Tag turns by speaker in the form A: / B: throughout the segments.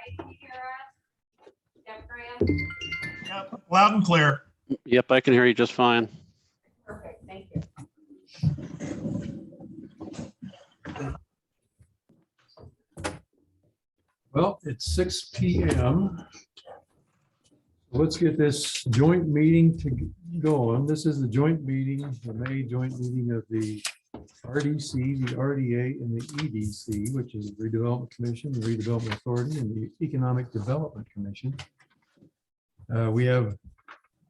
A: right? Can you hear us? Jeff Graham?
B: Yep, loud and clear.
C: Yep, I can hear you just fine.
A: Perfect, thank you.
D: Well, it's 6 p.m. Let's get this joint meeting to go on. This is the joint meeting, the May joint meeting of the RDC, the RDA, and the EDC, which is the Redevelopment Commission, the Redevelopment Authority, and the Economic Development Commission. We have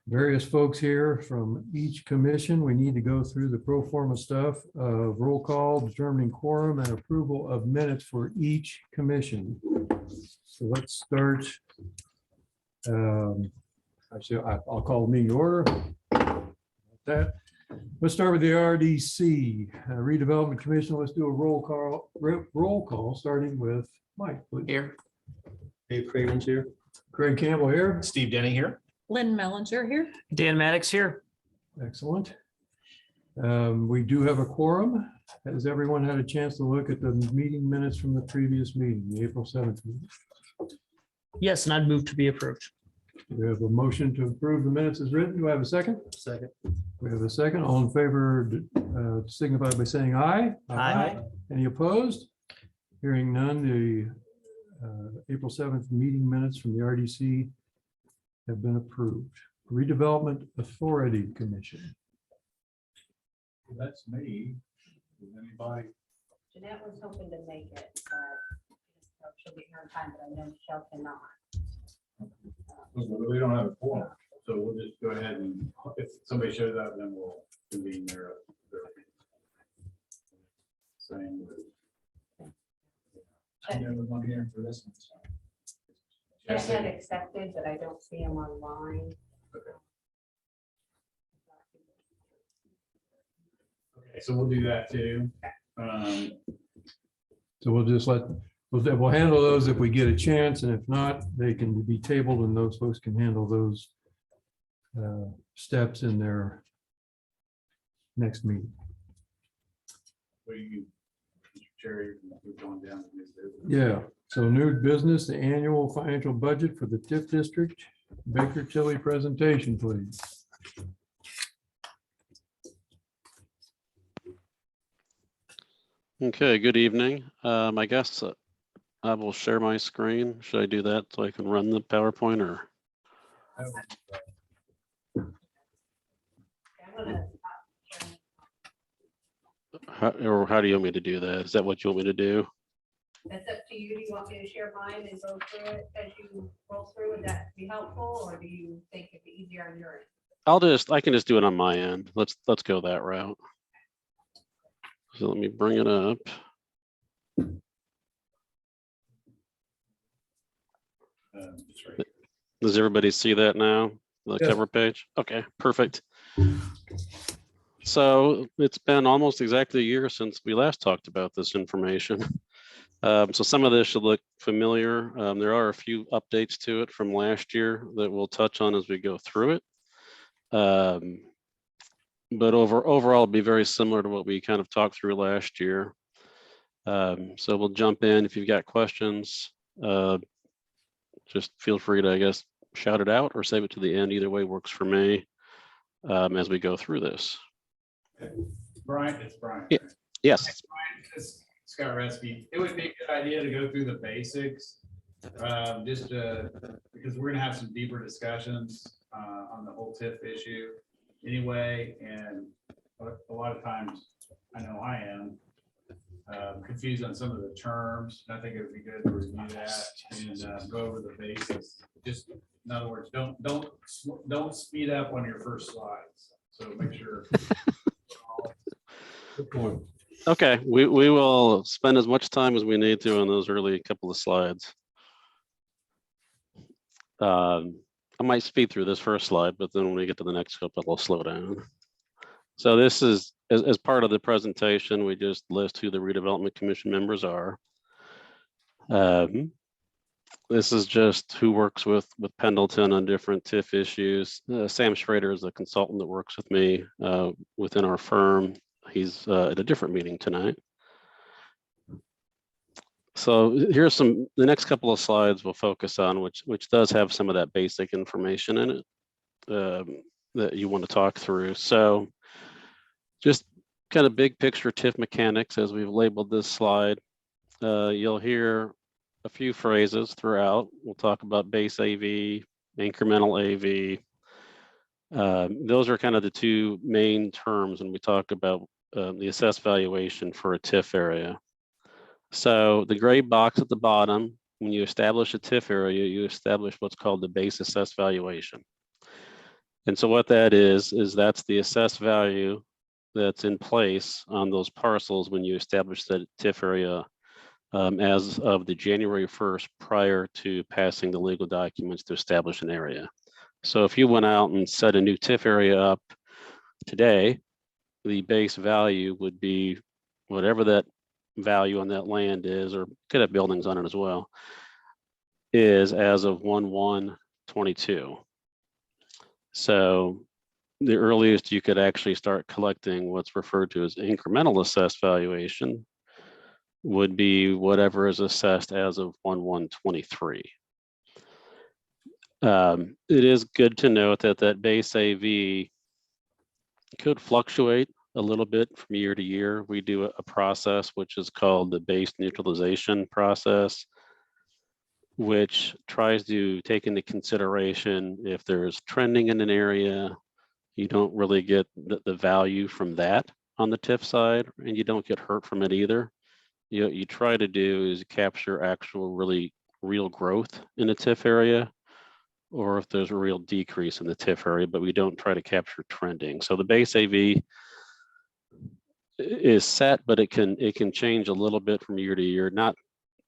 D: various folks here from each commission. We need to go through the pro forma stuff of roll call, determining quorum, and approval of minutes for each commission. So let's start. I'll call the meeting to order. Let's start with the RDC, Redevelopment Commission. Let's do a roll call, starting with Mike, please.
B: Here.
E: Dave Craven's here.
D: Craig Campbell here.
B: Steve Denny here.
F: Lynn Mellinger here.
B: Dan Maddox here.
D: Excellent. We do have a quorum. Has everyone had a chance to look at the meeting minutes from the previous meeting, the April 7th meeting?
B: Yes, and I'd move to be approved.
D: We have a motion to approve the minutes as written. Do I have a second?
E: Second.
D: We have a second. All in favor, signify by saying aye.
B: Aye.
D: Any opposed? Hearing none, the April 7th meeting minutes from the RDC have been approved. Redevelopment Authority Commission.
E: That's me. Is anybody?
A: Jeanette was hoping to make it, but she'll be here in time, but I know Michelle cannot.
E: We don't have a forum, so we'll just go ahead and if somebody shows up, then we'll convene their saying. I never want to hear for this one.
A: I had accepted, but I don't see him online.
E: Okay, so we'll do that too.
D: So we'll just we'll handle those if we get a chance, and if not, they can be tabled and those folks can handle those steps in their next meeting.
E: Well, you, Jerry, we're going down to this.
D: Yeah, so new business, the annual financial budget for the TIF district. Baker Tilly presentation, please.
C: Okay, good evening. I guess I will share my screen. Should I do that so I can run the PowerPoint or? How do you want me to do that? Is that what you want me to do?
A: That's up to you. Do you want me to share mine and go through it as you roll through? Would that be helpful, or do you think it'd be easier on your end?
C: I can just do it on my end. Let's go that route. So let me bring it up. Does everybody see that now? The
D: Yes.
C: cover page? Okay, perfect. So it's been almost exactly a year since we last talked about this information. So some of this should look familiar. There are a few updates to it from last year that we'll touch on as we go through it. But overall, it'll be very similar to what we kind of talked through last year. So we'll jump in. If you've got questions, just feel free to, I guess, shout it out or save it to the end. Either way works for me as we go through this.
E: Brian, it's Brian.
C: Yeah. Yes.
E: It's Brian, it's Scott Resky. It would be a good idea to go through the basics, just because we're gonna have some deeper discussions on the whole TIF issue anyway, and a lot of times, I know I am confused on some of the terms. I think it would be good to review that and go over the basics. Just in other words, don't speed up on your first slides. So make sure.
D: Good point.
C: Okay, we will spend as much time as we need to on those early couple of slides. I might speed through this first slide, but then when we get to the next couple, I'll slow down. So this is, as part of the presentation, we just list who the Redevelopment Commission members are. This is just who works with Pendleton on different TIF issues. Sam Schrader is a consultant that works with me within our firm. He's at a different meeting tonight. So here's the next couple of slides we'll focus on, which does have some of that basic information in it that you want to talk through. So just kind of big picture TIF mechanics as we've labeled this slide. You'll hear a few phrases throughout. We'll talk about base AV, incremental AV. Those are kind of the two main terms when we talk about the assessed valuation for a TIF area. So the gray box at the bottom, when you establish a TIF area, you establish what's called the base assessed valuation. And so what that is that's the assessed value that's in place on those parcels when you establish that TIF area as of the January 1st prior to passing the legal documents to establish an area. So if you went out and set a new TIF area up today, the base value would be whatever that value on that land is, or could have buildings on it as well, is as of 1/1/22. So the earliest you could actually start collecting what's referred to as incremental assessed valuation would be whatever is assessed as of 1/1/23. It is good to note that that base AV could fluctuate a little bit from year to year. We do a process which is called the base neutralization process, which tries to take into consideration if there's trending in an area, you don't really get the value from that on the TIF side, and you don't get hurt from it either. What you try to do is capture actual real growth in a TIF area, or if there's a real decrease in the TIF area, but we don't try to capture trending. So the base AV is set, but it can change a little bit from year to year,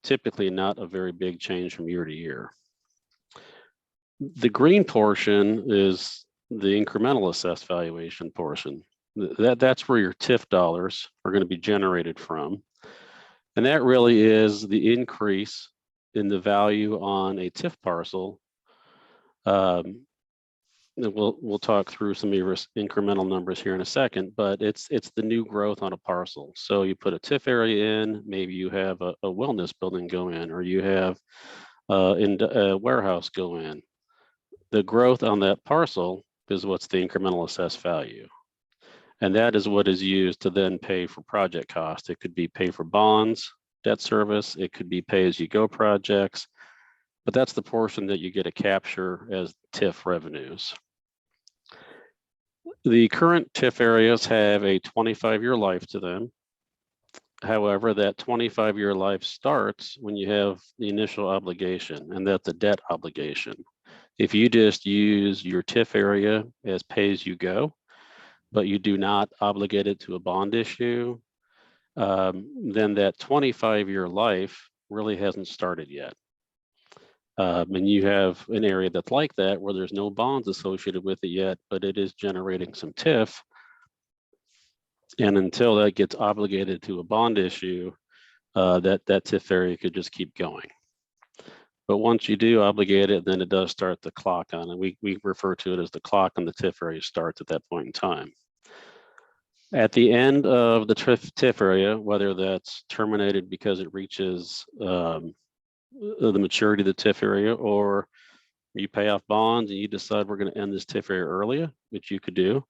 C: typically not a very big change from year to year. The green portion is the incremental assessed valuation portion. That's where your TIF dollars are going to be generated from. And that really is the increase in the value on a TIF parcel. We'll talk through some of your incremental numbers here in a second, but it's the new growth on a parcel. So you put a TIF area in, maybe you have a wellness building go in, or you have a warehouse go in. The growth on that parcel is what's the incremental assessed value. And that is what is used to then pay for project cost. It could be pay for bonds, debt service, it could be pay as you go projects, but that's the portion that you get to capture as TIF revenues. The current TIF areas have a 25-year life to them. However, that 25-year life starts when you have the initial obligation, and that's the debt obligation. If you just use your TIF area as pay as you go, but you do not obligate it to a bond issue, then that 25-year life really hasn't started yet. And you have an area that's like that where there's no bonds associated with it yet, but it is generating some TIF. And until that gets obligated to a bond issue, that TIF area could just keep going. But once you do obligate it, then it does start the clock on it. We refer to it as the clock on the TIF area starts at that point in time. At the end of the TIF area, whether that's terminated because it reaches the maturity of the TIF area, or you pay off bonds and you decide we're going to end this TIF area earlier, which you could do.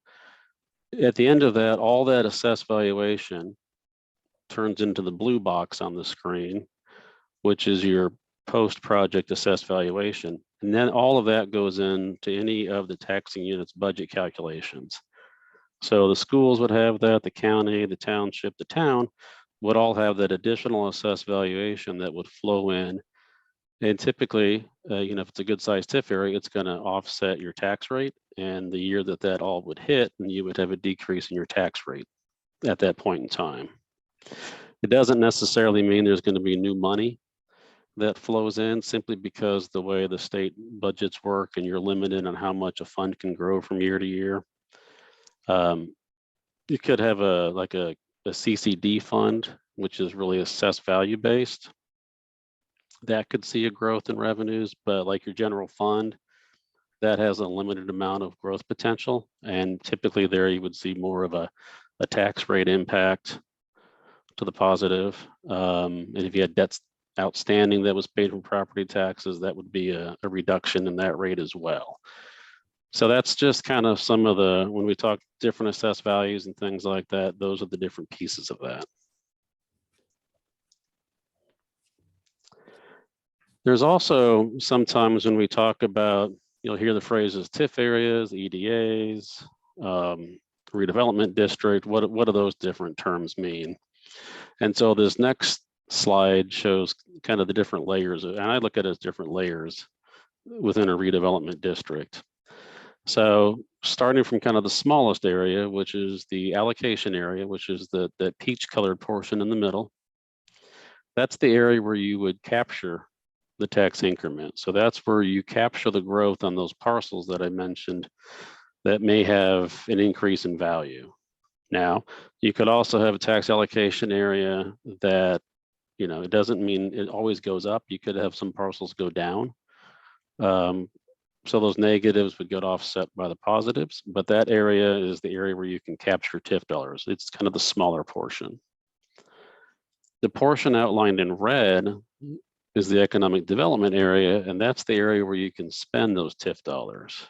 C: At the end of that, all that assessed valuation turns into the blue box on the screen, which is your post-project assessed valuation. And then all of that goes into any of the taxing units budget calculations. So the schools would have that, the county, the township, the town would all have that additional assessed valuation that would flow in. And typically, if it's a good sized TIF area, it's going to offset your tax rate. And the year that all would hit, and you would have a decrease in your tax rate at that point in time. It doesn't necessarily mean there's going to be new money that flows in, simply because the way the state budgets work and you're limited on how much a fund can grow from year to year. You could have a CCD fund, which is really assessed value based. That could see a growth in revenues, but like your general fund, that has a limited amount of growth potential. And typically there you would see more of a tax rate impact to the positive. And if you had debt outstanding that was paid from property taxes, that would be a reduction in that rate as well. So that's just kind of some of the, when we talk different assessed values and things like that, those are the different pieces of that. There's also sometimes when we talk about, you'll hear the phrases TIF areas, EDAs, redevelopment district. What do those different terms mean? And so this next slide shows kind of the different layers, and I look at it as different layers within a redevelopment district. So starting from kind of the smallest area, which is the allocation area, which is the peach colored portion in the middle. That's the area where you would capture the tax increment. So that's where you capture the growth on those parcels that I mentioned that may have an increase in value. Now, you could also have a tax allocation area that, you know, it doesn't mean it always goes up. You could have some parcels go down. So those negatives would get offset by the positives, but that area is the area where you can capture TIF dollars. It's kind of the smaller portion. The portion outlined in red is the economic development area, and that's the area where you can spend those TIF dollars.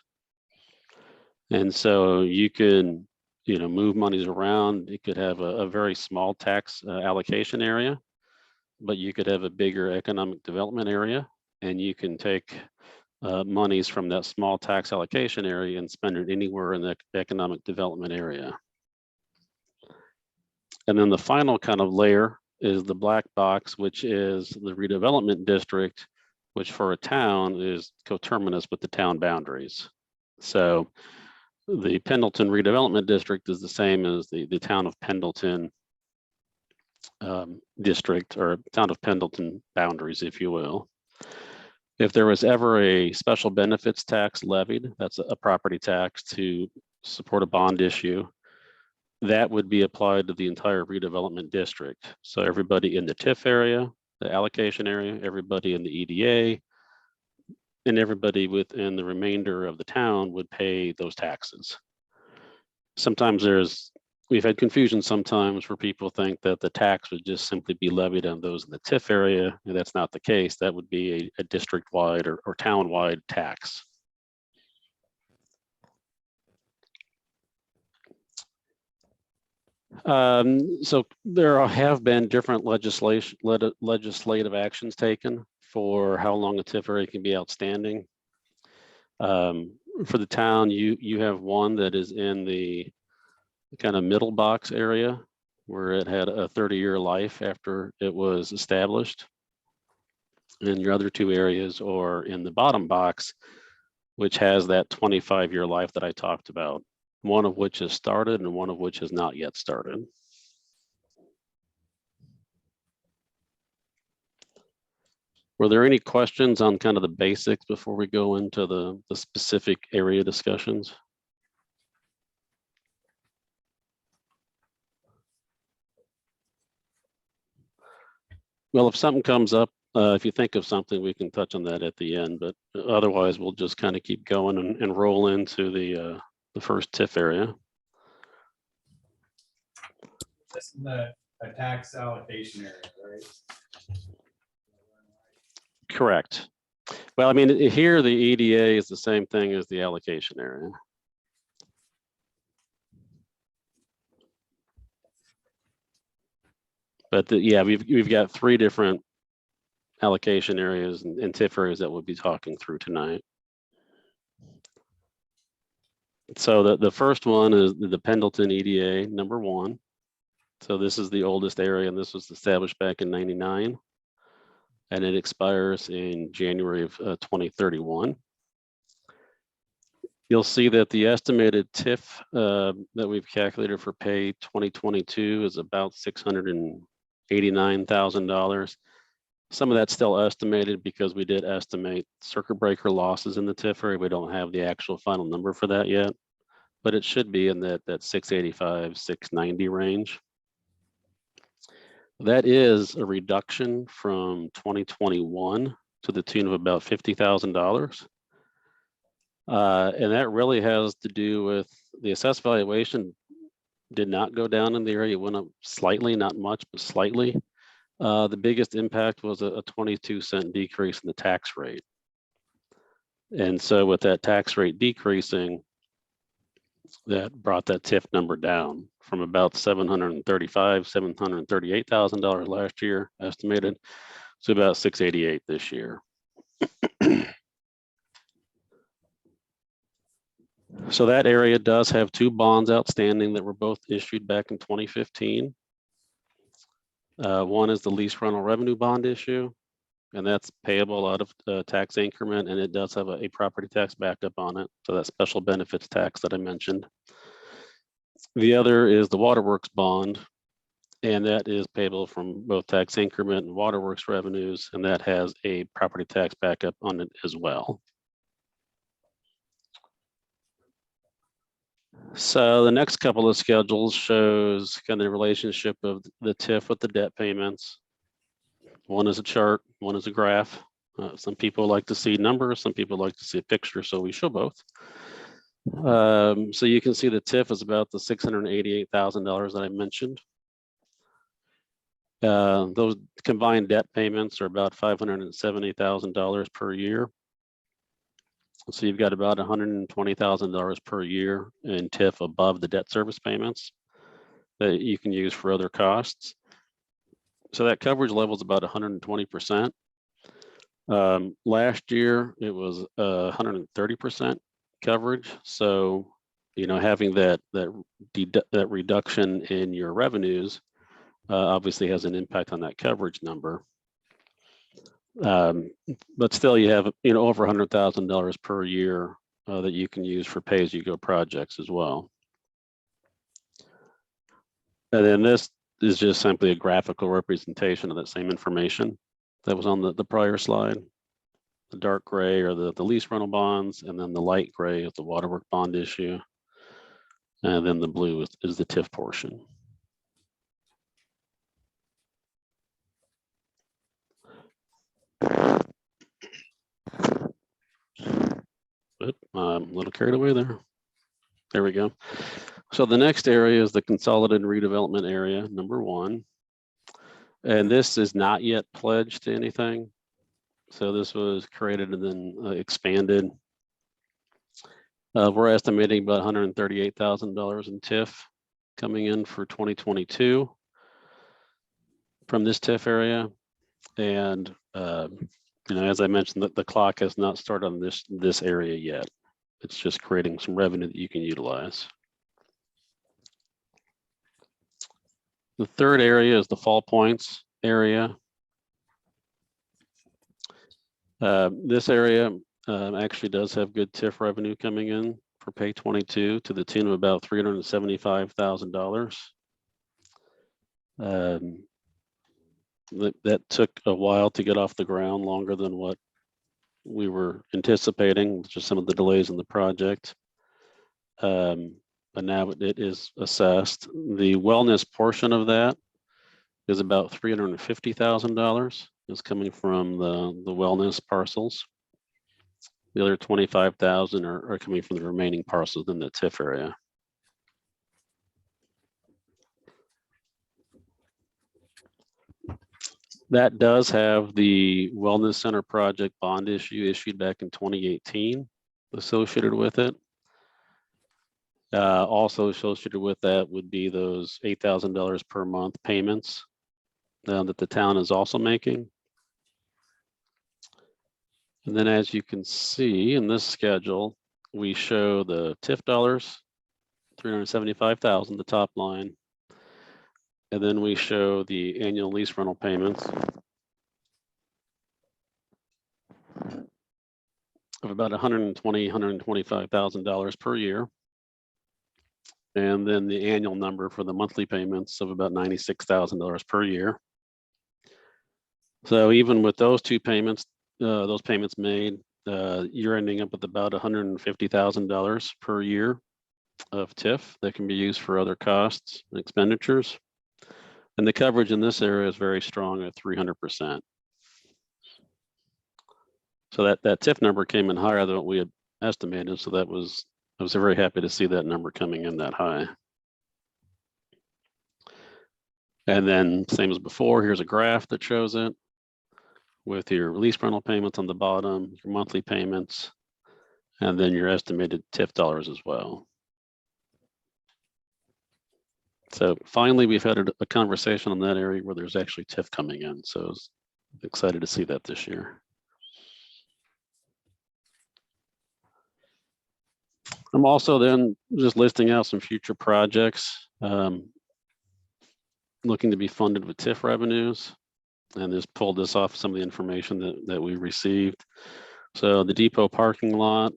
C: And so you can, you know, move monies around. It could have a very small tax allocation area, but you could have a bigger economic development area, and you can take monies from that small tax allocation area and spend it anywhere in the economic development area. And then the final kind of layer is the black box, which is the redevelopment district, which for a town is coterminous with the town boundaries. So the Pendleton redevelopment district is the same as the town of Pendleton district, or town of Pendleton boundaries, if you will. If there was ever a special benefits tax levied, that's a property tax to support a bond issue, that would be applied to the entire redevelopment district. So everybody in the TIF area, the allocation area, everybody in the EDA, and everybody within the remainder of the town would pay those taxes. Sometimes we've had confusion sometimes where people think that the tax would just simply be levied on those in the TIF area, and that's not the case. That would be a district-wide or town-wide tax. So there have been different legislative actions taken for how long a TIF area can be outstanding. For the town, you have one that is in the kind of middle box area where it had a 30-year life after it was established. And your other two areas are in the bottom box, which has that 25-year life that I talked about, one of which has started and one of which has not yet started. Were there any questions on kind of the basics before we go into the specific area discussions? Well, if something comes up, if you think of something, we can touch on that at the end, but otherwise we'll just kind of keep going and roll into the first TIF area.
E: This is a tax allocation area, right?
C: Correct. Well, I mean, here the EDA is the same thing as the allocation area. But yeah, we've got three different allocation areas and TIF areas that we'll be talking through tonight. So the first one is the Pendleton EDA number 1. So this is the oldest area, and this was established back in '99, and it expires in January of 2031. You'll see that the estimated TIF that we've calculated for pay 2022 is about $689,000. Some of that's still estimated because we did estimate circuit breaker losses in the TIF area. We don't have the actual final number for that yet, but it should be in that 685, 690 range. That is a reduction from 2021 to the tune of about $50,000. And that really has to do with the assessed valuation did not go down in the area. It went up slightly, not much, but slightly. The biggest impact was a 22-cent decrease in the tax rate. And so with that tax rate decreasing, that brought that TIF number down from about $738,000 last year estimated to about $688 this year. So that area does have two bonds outstanding that were both issued back in 2015. One is the lease rental revenue bond issue, and that's payable out of tax increment, and it does have a property tax backup on it. So that special benefits tax that I mentioned. The other is the waterworks bond, and that is payable from both tax increment and waterworks revenues, and that has a property tax backup on it as well. So the next couple of schedules shows kind of the relationship of the TIF with the debt payments. One is a chart, one is a graph. Some people like to see numbers, some people like to see a picture, so we show both. So you can see the TIF is about the $688,000 that I mentioned. Those combined debt payments are about $570,000 per year. So you've got about $120,000 per year in TIF above the debt service payments that you can use for other costs. So that coverage level is about 120%. Last year, it was 130% coverage. So, you know, having that reduction in your revenues obviously has an impact on that coverage number. But still, you have, you know, over $100,000 per year that you can use for pay-as-you-go projects as well. And then this is just simply a graphical representation of that same information that was on the prior slide. The dark gray are the lease rental bonds, and then the light gray is the waterwork bond issue. And then the blue is the TIF portion. But I'm a little carried away there. There we go. So the next area is the consolidated redevelopment area, number 1. And this is not yet pledged to anything. So this was created and then expanded. We're estimating about $138,000 in TIF coming in for 2022 from this TIF area. And you know, as I mentioned, the clock has not started on this area yet. It's just creating some revenue that you can utilize. The third area is the Fall Points area. This area actually does have good TIF revenue coming in for Pay 22 to the tune of about $375,000. That took a while to get off the ground, longer than what we were anticipating, just some of the delays in the project. But now it is assessed. The wellness portion of that is about $350,000 is coming from the wellness parcels. The other 25,000 are coming from the remaining parcels in the TIF area. That does have the Wellness Center project bond issue issued back in 2018 associated with it. Also associated with that would be those $8,000 per month payments that the town is also making. And then as you can see in this schedule, we show the TIF dollars, $375,000, the top line. And then we show the annual lease rental payments of about $125,000 per year. And then the annual number for the monthly payments of about $96,000 per year. So even with those two payments, those payments made, you're ending up with about $150,000 per year of TIF that can be used for other costs and expenditures. And the coverage in this area is very strong at 300%. So that TIF number came in higher than what we had estimated. So I was very happy to see that number coming in that high. And then same as before, here's a graph that shows it with your lease rental payments on the bottom, your monthly payments, and then your estimated TIF dollars as well. So finally, we've had a conversation on that area where there's actually TIF coming in. So I was excited to see that this year. I'm also then just listing out some future projects looking to be funded with TIF revenues, and just pulled this off some of the information that we received. So the depot parking lot,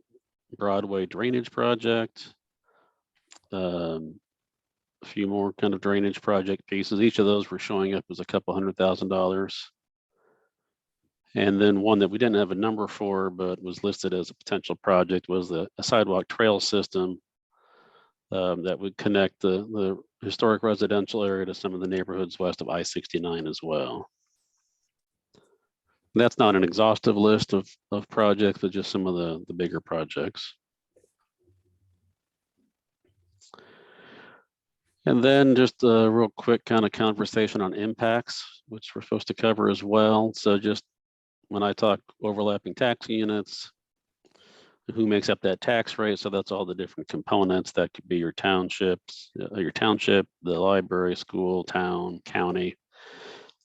C: Broadway drainage project, a few more kind of drainage project pieces. Each of those were showing up as a couple $100,000. And then one that we didn't have a number for, but was listed as a potential project was a sidewalk trail system that would connect the historic residential area to some of the neighborhoods west of I-69 as well. That's not an exhaustive list of projects, but just some of the bigger projects. And then just a real quick kind of conversation on impacts, which we're supposed to cover as well. So just when I talk overlapping tax units, who makes up that tax rate? So that's all the different components. That could be your townships, the library, school, town, county,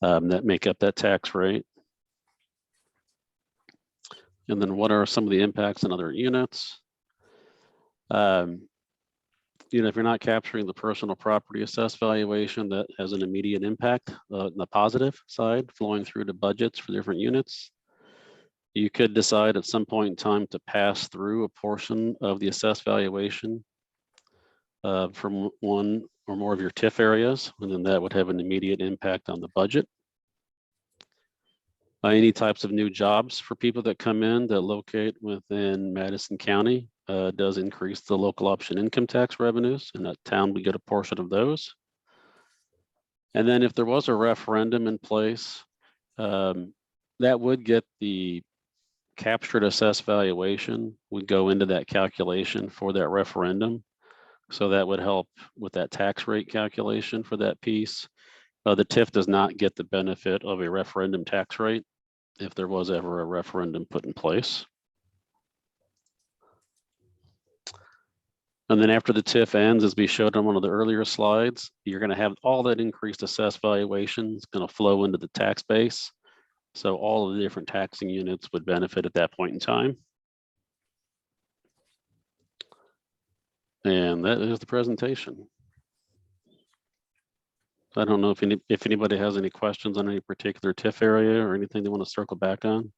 C: that make up that tax rate. And then what are some of the impacts on other units? If you're not capturing the personal property assessed valuation, that has an immediate impact on the positive side, flowing through to budgets for different units. You could decide at some point in time to pass through a portion of the assessed valuation from one or more of your TIF areas, and then that would have an immediate impact on the budget. Any types of new jobs for people that come in that locate within Madison County does increase the local option income tax revenues, and that town would get a portion of those. And then if there was a referendum in place, that would get the captured assessed valuation would go into that calculation for that referendum. So that would help with that tax rate calculation for that piece. The TIF does not get the benefit of a referendum tax rate if there was ever a referendum put in place. And then after the TIF ends, as we showed on one of the earlier slides, you're going to have all that increased assessed valuation is going to flow into the tax base. So all of the different taxing units would benefit at that point in time. And that is the presentation. I don't know if anybody has any questions on any particular TIF area or anything they want to circle back on.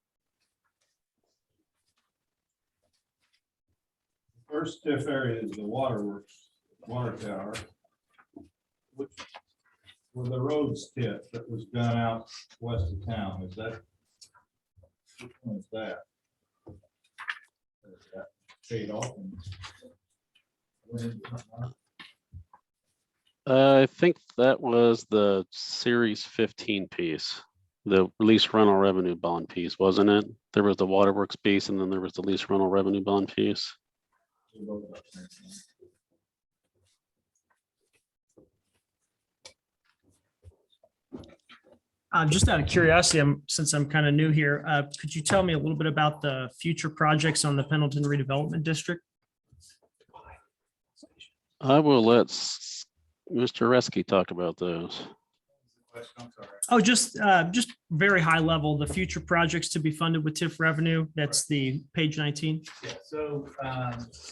F: First TIF area is the waterworks, water tower. Which were the roads TIF that was done out west of town? Is that, which one is that? Is that paid off?
C: I think that was the Series 15 piece, the lease rental revenue bond piece, wasn't it? There was the waterworks piece, and then there was the lease rental revenue bond piece.
B: Just out of curiosity, since I'm kind of new here, could you tell me a little bit about the future projects on the Pendleton Redevelopment District?
C: I will let Mr. Reski talk about those.
B: Oh, just very high level, the future projects to be funded with TIF revenue. That's the page 19.
E: Yeah, so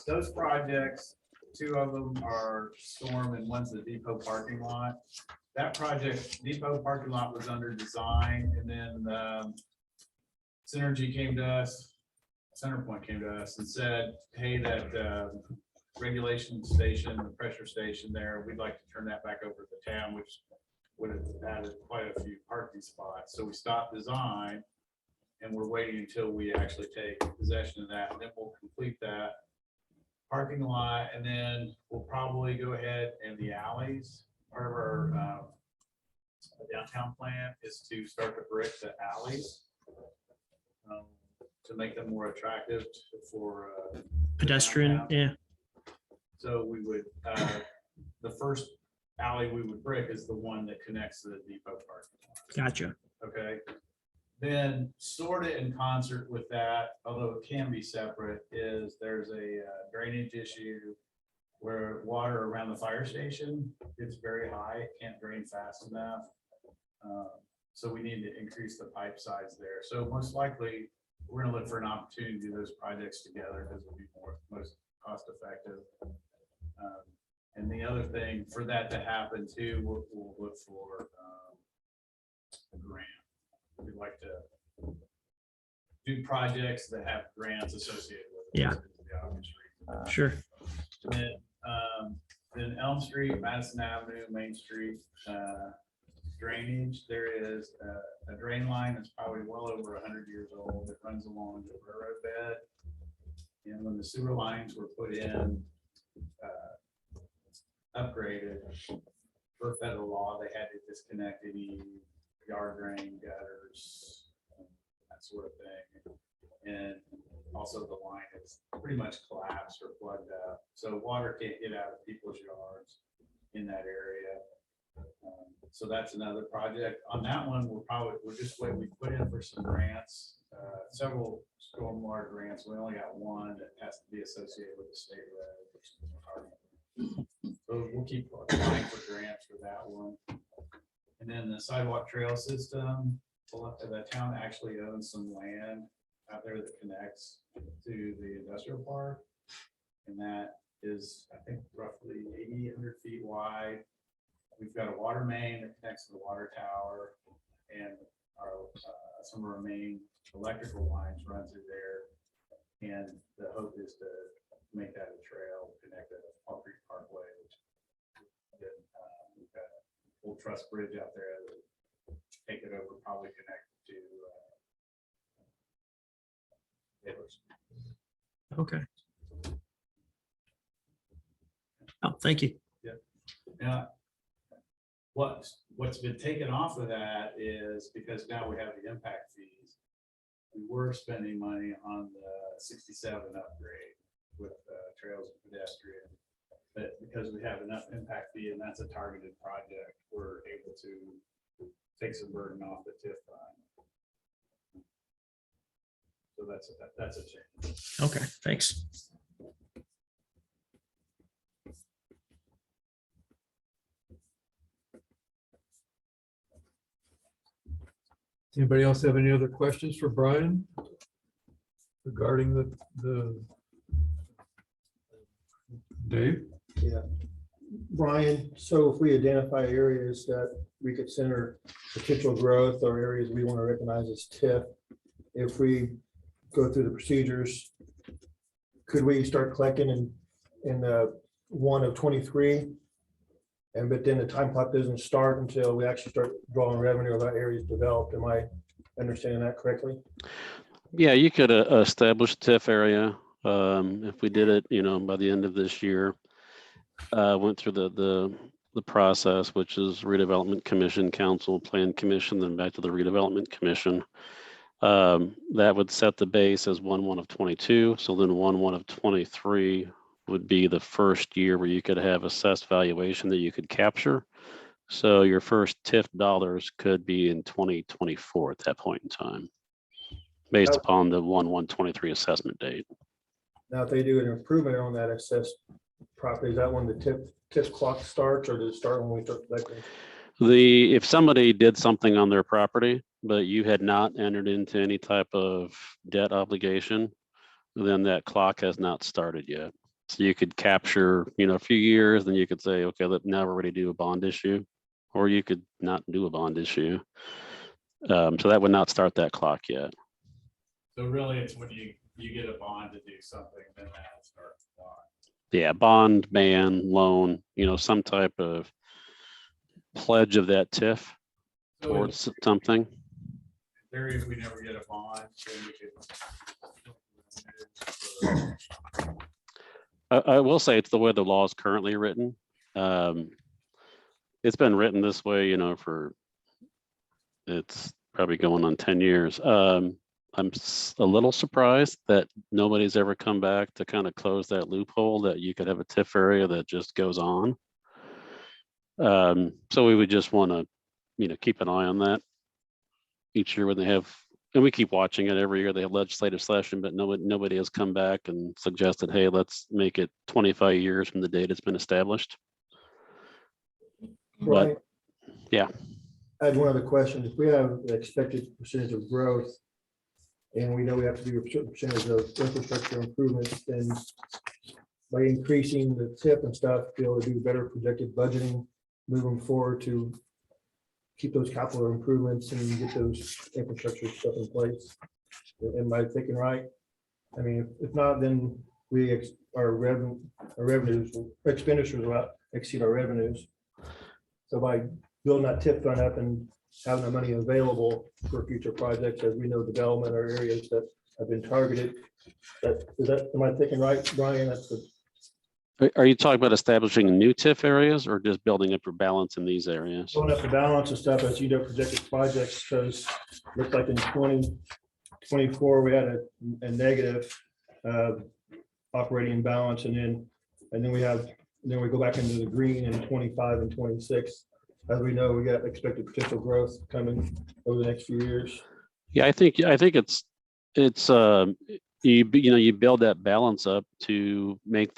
E: those projects, two of them are Storm and one's the depot parking lot. That project, depot parking lot, was under design, and then Synergy came to us, CenterPoint came to us and said, hey, that regulation station, the pressure station there, we'd like to turn that back over to the town, which would have added quite a few parking spots. So we stopped design and we're waiting until we actually take possession of that, and then we'll complete that parking lot, and then we'll probably go ahead and the alleys. Part of our downtown plan is to start to brick the alleys to make them more attractive for
B: Pedestrian,
E: downtown.
B: yeah.
E: So we would, the first alley we would brick is the one that connects to the depot parking lot.
B: Gotcha.
E: Okay. Then sort of in concert with that, although it can be separate, is there's a drainage issue where water around the fire station gets very high, it can't drain fast enough. So we need to increase the pipe size there. So most likely, we're gonna look for an opportunity to do those projects together because it'll be most cost effective. And the other thing for that to happen too, we'll look for a grant. We'd like to do projects that have grants associated with it.
B: Yeah.
E: Is the obvious reason.
B: Sure.
E: Then Elm Street, Madison Avenue, Main Street, drainage, there is a drain line that's probably well over 100 years old that runs along the railroad bed. And when the sewer lines were put in, upgraded for federal law, they had to disconnect any yard drain, gutters, that sort of thing. And also the line is pretty much collapsed or plugged up. So water can't get out of people's yards in that area. So that's another project. On that one, we're just waiting. We put in for some grants, several stormwater grants. We only got one that has to be associated with the state road. So we'll keep applying for grants for that one. And then the sidewalk trail system, the town actually owns some land out there that connects to the industrial park. And that is, I think, roughly 800 feet wide. We've got a water main that connects to the water tower, and some of our main electrical lines run through there. And the hope is to make that a trail, connect it to Paul Creek Parkway. We've got an old truss bridge out there that take it over, probably connect to Taylor's.
B: Okay. Oh, thank you.
E: Now, what's been taken off of that is because now we have the impact fees. We were spending money on the 67 upgrade with trails and pedestrian, but because we have enough impact fee and that's a targeted project, we're able to take some burden off the TIF fund. So that's a change.
B: Okay, thanks.
D: Anybody else have any other questions for Brian regarding the Dave?
G: Yeah. Brian, so if we identify areas that we could center potential growth or areas we want to recognize as TIF, if we go through the procedures, could we start collecting in the 1 of 23? And but then the time clock doesn't start until we actually start drawing revenue of that areas developed. Am I understanding that correctly?
C: Yeah, you could establish TIF area if we did it, by the end of this year. Went through the process, which is Redevelopment Commission, Council, Plan Commission, then back to the Redevelopment Commission. That would set the base as 1/1 of 22. So then 1/1 of 23 would be the first year where you could have assessed valuation that you could capture. So your first TIF dollars could be in 2024 at that point in time, based upon the 1/1/23 assessment date.
G: Now, if they do an improvement on that assessed property, is that when the TIF clock starts, or does it start when we start collecting?
C: If somebody did something on their property, but you had not entered into any type of debt obligation, then that clock has not started yet. So you could capture, a few years, then you could say, okay, now we're ready to do a bond issue, or you could not do a bond issue. So that would not start that clock yet.
E: So really, it's when you get a bond to do something, then that'll start the clock.
C: Yeah, bond, ban, loan, some type of pledge of that TIF
E: So
C: towards something.
E: in theory, if we never get a bond, then we could.
C: I will say it's the way the law is currently written. It's been written this way, it's probably going on 10 years. I'm a little surprised that nobody's ever come back to kind of close that loophole that you could have a TIF area that just goes on. So we would just want to, keep an eye on that each year when they have, and we keep watching it every year. They have legislative session, but nobody has come back and suggested, hey, let's make it 25 years from the date it's been established.
G: Brian,
C: But yeah.
G: I had one other question. If we have an expected percentage of growth and we know we have to do a certain percentage of infrastructure improvements, then by increasing the tip and stuff, be able to do better projected budgeting moving forward to keep those capital improvements and get those infrastructure stuff in place. Am I thinking right? I mean, if not, then our revenues, expenditures will exceed our revenues. So by building that tip fund up and having the money available for future projects, as we know, development or areas that have been targeted. Am I thinking right, Brian?
C: Are you talking about establishing new TIF areas or just building up your balance in these areas?
G: Going up the balance and stuff as you know, projected projects, because looks like in 2024, we had a negative operating balance, and then we go back into the green in 25 and 26. As we know, we got expected potential growth coming over the next few years.
C: Yeah, I think it's you build that balance up to make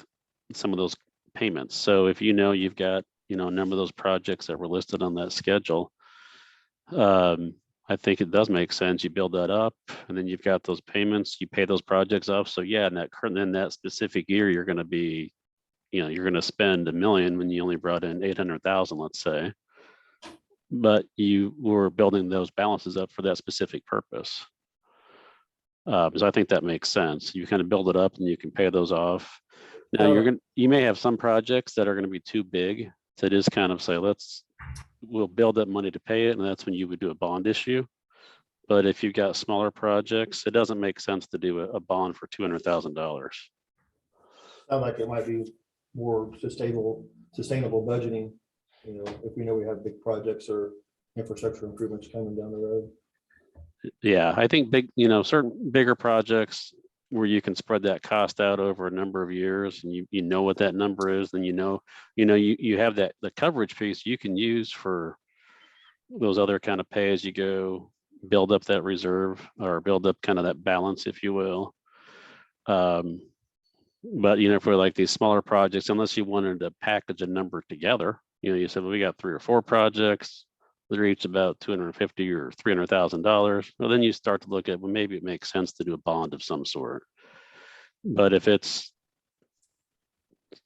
C: some of those payments. So if you've got a number of those projects that were listed on that schedule, I think it does make sense. You build that up, and then you've got those payments. You pay those projects off. So yeah, in that specific year, you're going to be, you're going to spend $1 million when you only brought in 800,000, let's say. But you were building those balances up for that specific purpose. So I think that makes sense. You kind of build it up, and you can pay those off. Now you may have some projects that are going to be too big to just kind of say, we'll build that money to pay it, and that's when you would do a bond issue. But if you've got smaller projects, it doesn't make sense to do a bond for $200,000.
G: Sound like it might be more sustainable budgeting, if we know we have big projects or infrastructure improvements coming down the road.
C: Yeah, I think certain bigger projects where you can spread that cost out over a number of years, and you know what that number is, then you have the coverage piece you can use for those other kind of pay as you go, build up that reserve or build up kind of that balance, if you will. But for like these smaller projects, unless you wanted to package a number together, you said, well, we got 3 or 4 projects, they're each about $250,000 or $300,000. Well, then you start to look at, well, maybe it makes sense to do a bond of some sort. But if it's,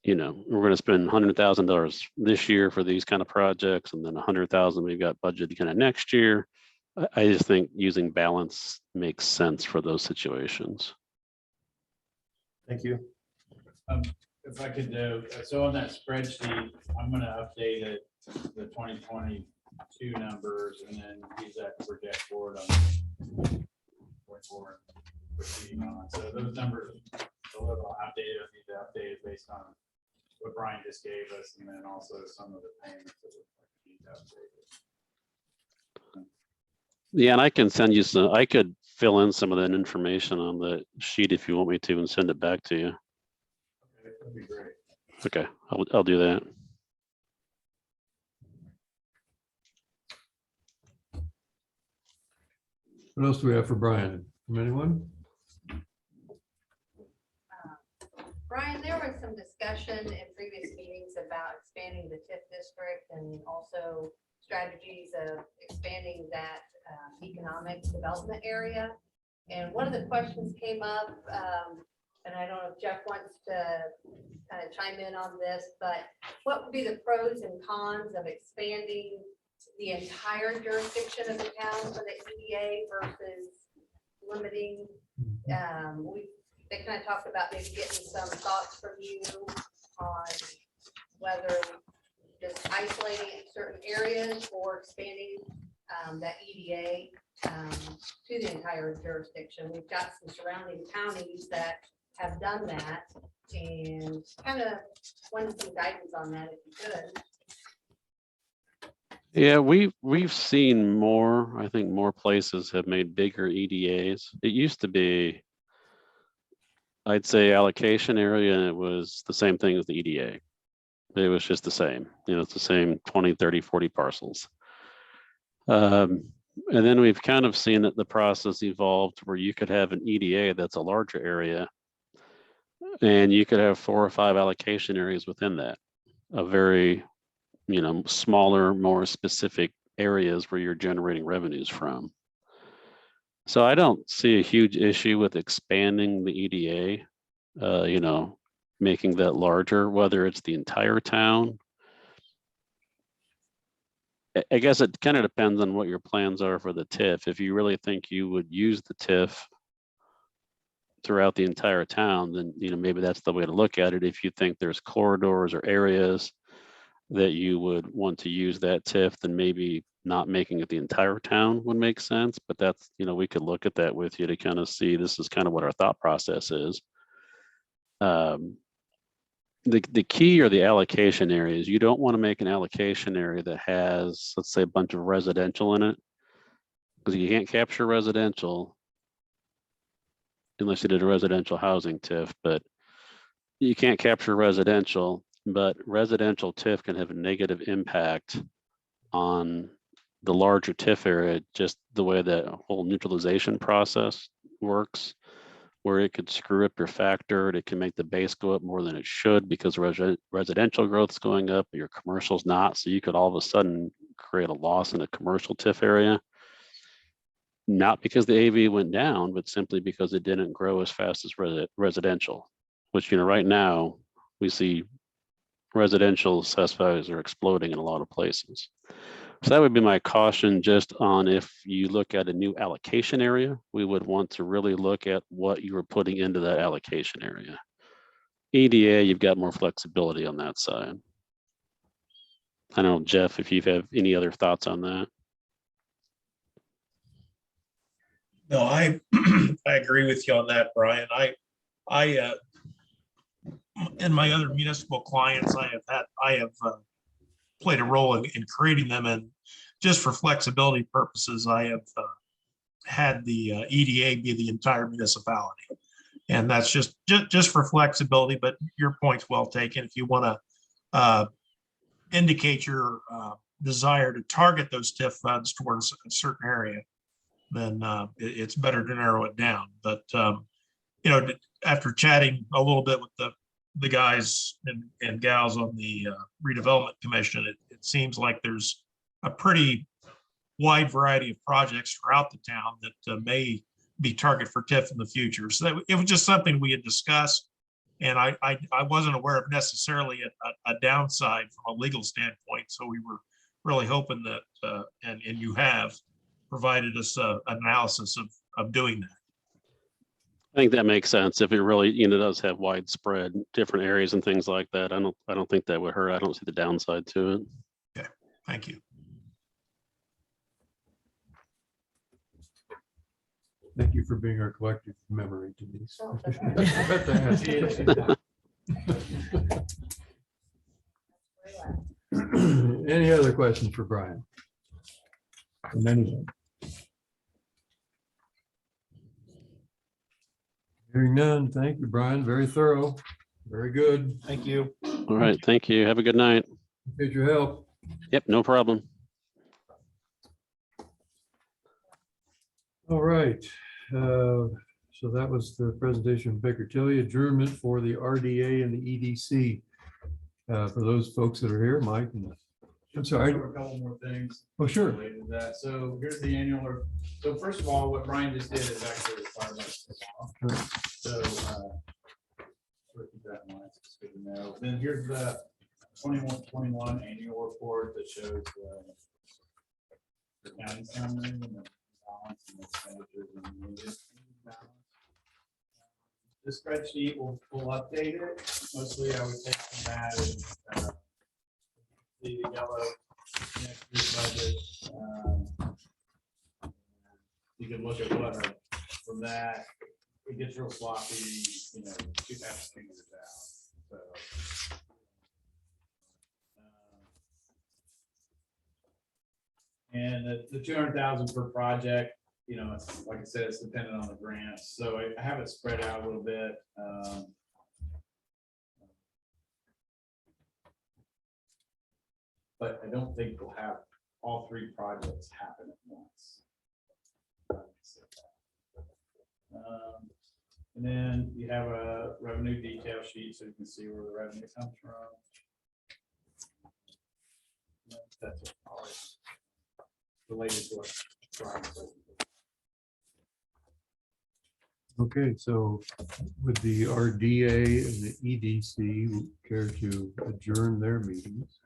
C: we're going to spend $100,000 this year for these kind of projects, and then $100,000 we've got budgeted kind of next year, I just think using balance makes sense for those situations.
G: Thank you.
E: If I could do, so on that spreadsheet, I'm going to update it, the 2022 numbers, and then use that to project forward on proceeding on. So those numbers a little outdated, need to update it based on what Brian just gave us, and then also some of the payments that need to update.
C: Yeah, and I can send you I could fill in some of that information on the sheet if you want me to, and send it back to you.
E: Okay, that'd be great.
C: Okay, I'll do that.
D: What else do we have for Brian? From anyone?
A: Brian, there was some discussion in previous meetings about expanding the TIF district and also strategies of expanding that economic development area. And one of the questions came up, and I don't know if Jeff wants to kind of chime in on this, but what would be the pros and cons of expanding the entire jurisdiction of the town for the EDA versus limiting? They kind of talked about maybe getting some thoughts from you on whether just isolating certain areas or expanding that EDA to the entire jurisdiction. We've got some surrounding counties that have done that, and kind of wanted some guidance on that if you could.
C: Yeah, we've seen more. I think more places have made bigger EDAs. It used to be, I'd say, allocation area, and it was the same thing as the EDA. It was just the same, it's the same 20, 30, 40 parcels. And then we've kind of seen that the process evolved where you could have an EDA that's a larger area, and you could have 4 or 5 allocation areas within that, a very, smaller, more specific areas where you're generating revenues from. So I don't see a huge issue with expanding the EDA, making that larger, whether it's the entire town. I guess it kind of depends on what your plans are for the TIF. If you really think you would use the TIF throughout the entire town, then maybe that's the way to look at it. If you think there's corridors or areas that you would want to use that TIF, then maybe not making it the entire town would make sense. But that's, we could look at that with you to kind of see, this is kind of what our thought process is. The key are the allocation areas. You don't want to make an allocation area that has, let's say, a bunch of residential in it, because you can't capture residential unless you did a residential housing TIF, but you can't capture residential, but residential TIF can have a negative impact on the larger TIF area, just the way that whole neutralization process works, where it could screw up your factor. It can make the base go up more than it should because residential growth is going up, but your commercial's not. So you could all of a sudden create a loss in a commercial TIF area, not because the AV went down, but simply because it didn't grow as fast as residential, which, right now we see residential assessed values are exploding in a lot of places. So that would be my caution, just on if you look at a new allocation area, we would want to really look at what you were putting into that allocation area. EDA, you've got more flexibility on that side. I don't know, Jeff, if you have any other thoughts on that.
H: No, I I agree with you on that, Brian. I in my other municipal clients, I have played a role in creating them, and just for flexibility purposes, I have had the EDA be the entire municipality, and that's just for flexibility. But your point's well taken. If you want to indicate your desire to target those TIF funds towards a certain area, then it's better to narrow it down. But after chatting a little bit with the guys and gals on the redevelopment commission, it seems like there's a pretty wide variety of projects throughout the town that may be target for TIF in the future. So it was just something we had discussed, and I wasn't aware of necessarily a downside from a legal standpoint. So we were really hoping that, and you have provided us an analysis of doing that.
C: I think that makes sense. If it really, does have widespread different areas and things like that, I don't think that would hurt. I don't see the downside to it.
H: Okay, thank you.
D: Thank you for being our collective memory, Denise.
A: Oh, that's
D: Any other questions for Brian? From anyone? Hearing none. Thank you, Brian. Very thorough. Very good.
H: Thank you.
C: All right, thank you. Have a good night.
D: Appreciate your help.
C: Yep, no problem.
D: All right. So that was the presentation of Baker Tilly, adjournment for the RDA and the EDC. For those folks that are here, Mike, I'm sorry.
E: A couple more things.
D: Oh, sure.
E: Related to that. So here's the annual. So first of all, what Brian just did is actually required by the law. So keep that in mind. It's good to know. Then here's the 21 annual report that shows the county summary and the balance and expenditures and the balance. This spreadsheet will update it. Mostly I would take from that and the yellow next year's budget. You can look at what from that, it gets real sloppy, you have to figure it out. So and the 200,000 per project, it's, like I said, it's dependent on the grants. So I have it spread out a little bit. but I don't think we'll have all three projects happen at once. And then you have a revenue detail sheet, so you can see where the revenue comes from. That's always related to what Brian said.
D: Okay, so with the RDA and the EDC, care to adjourn their meetings?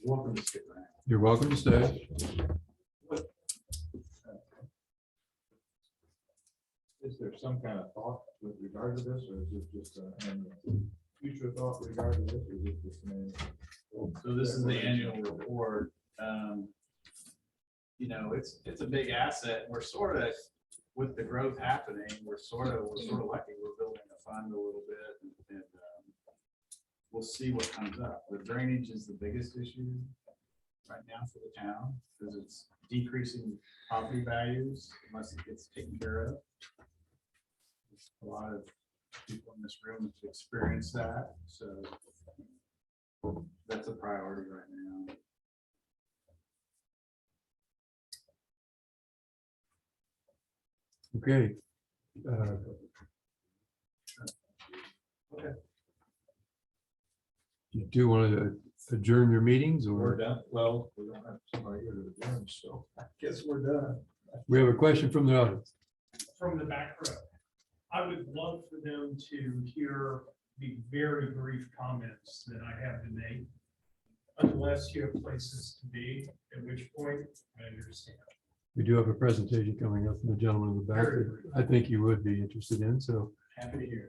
E: Welcome to stick around.
D: You're welcome to stay.
F: Is there some kind of thought with regard to this, or is it just a future thought with regard to this, or is it just an?
E: So this is the annual report. You know, it's a big asset. We're sort of, with the growth happening, we're sort of lucky. We're building a fund a little bit, and we'll see what comes up. The drainage is the biggest issue right now for the town, because it's decreasing property values unless it gets taken care of. A lot of people in this room have experienced that, so that's a priority right now.
D: Okay. You do want to adjourn your meetings,
F: We're
D: or
F: done. Well, we don't have somebody here to adjourn, so I guess we're done.
D: we have a question from the audience?
B: From the back row. I would love for them to hear the very brief comments that I have to make. Unless you have places to be, at which point I understand.
D: We do have a presentation coming up from the gentleman in the back that I think you would be interested in, so
E: Happy to hear.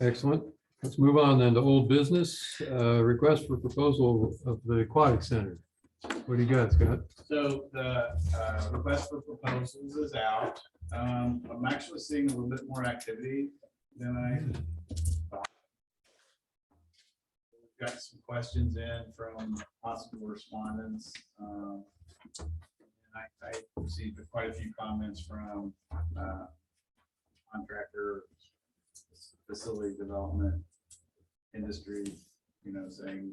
D: excellent. Let's move on then to old business, request for proposal of the aquatic center. What do you got, Scott?
E: So the request for proposals is out. I'm actually seeing a little bit more activity than I thought. We've got some questions in from possible respondents. And I received quite a few comments from contractor, facility development, industry, you know, saying,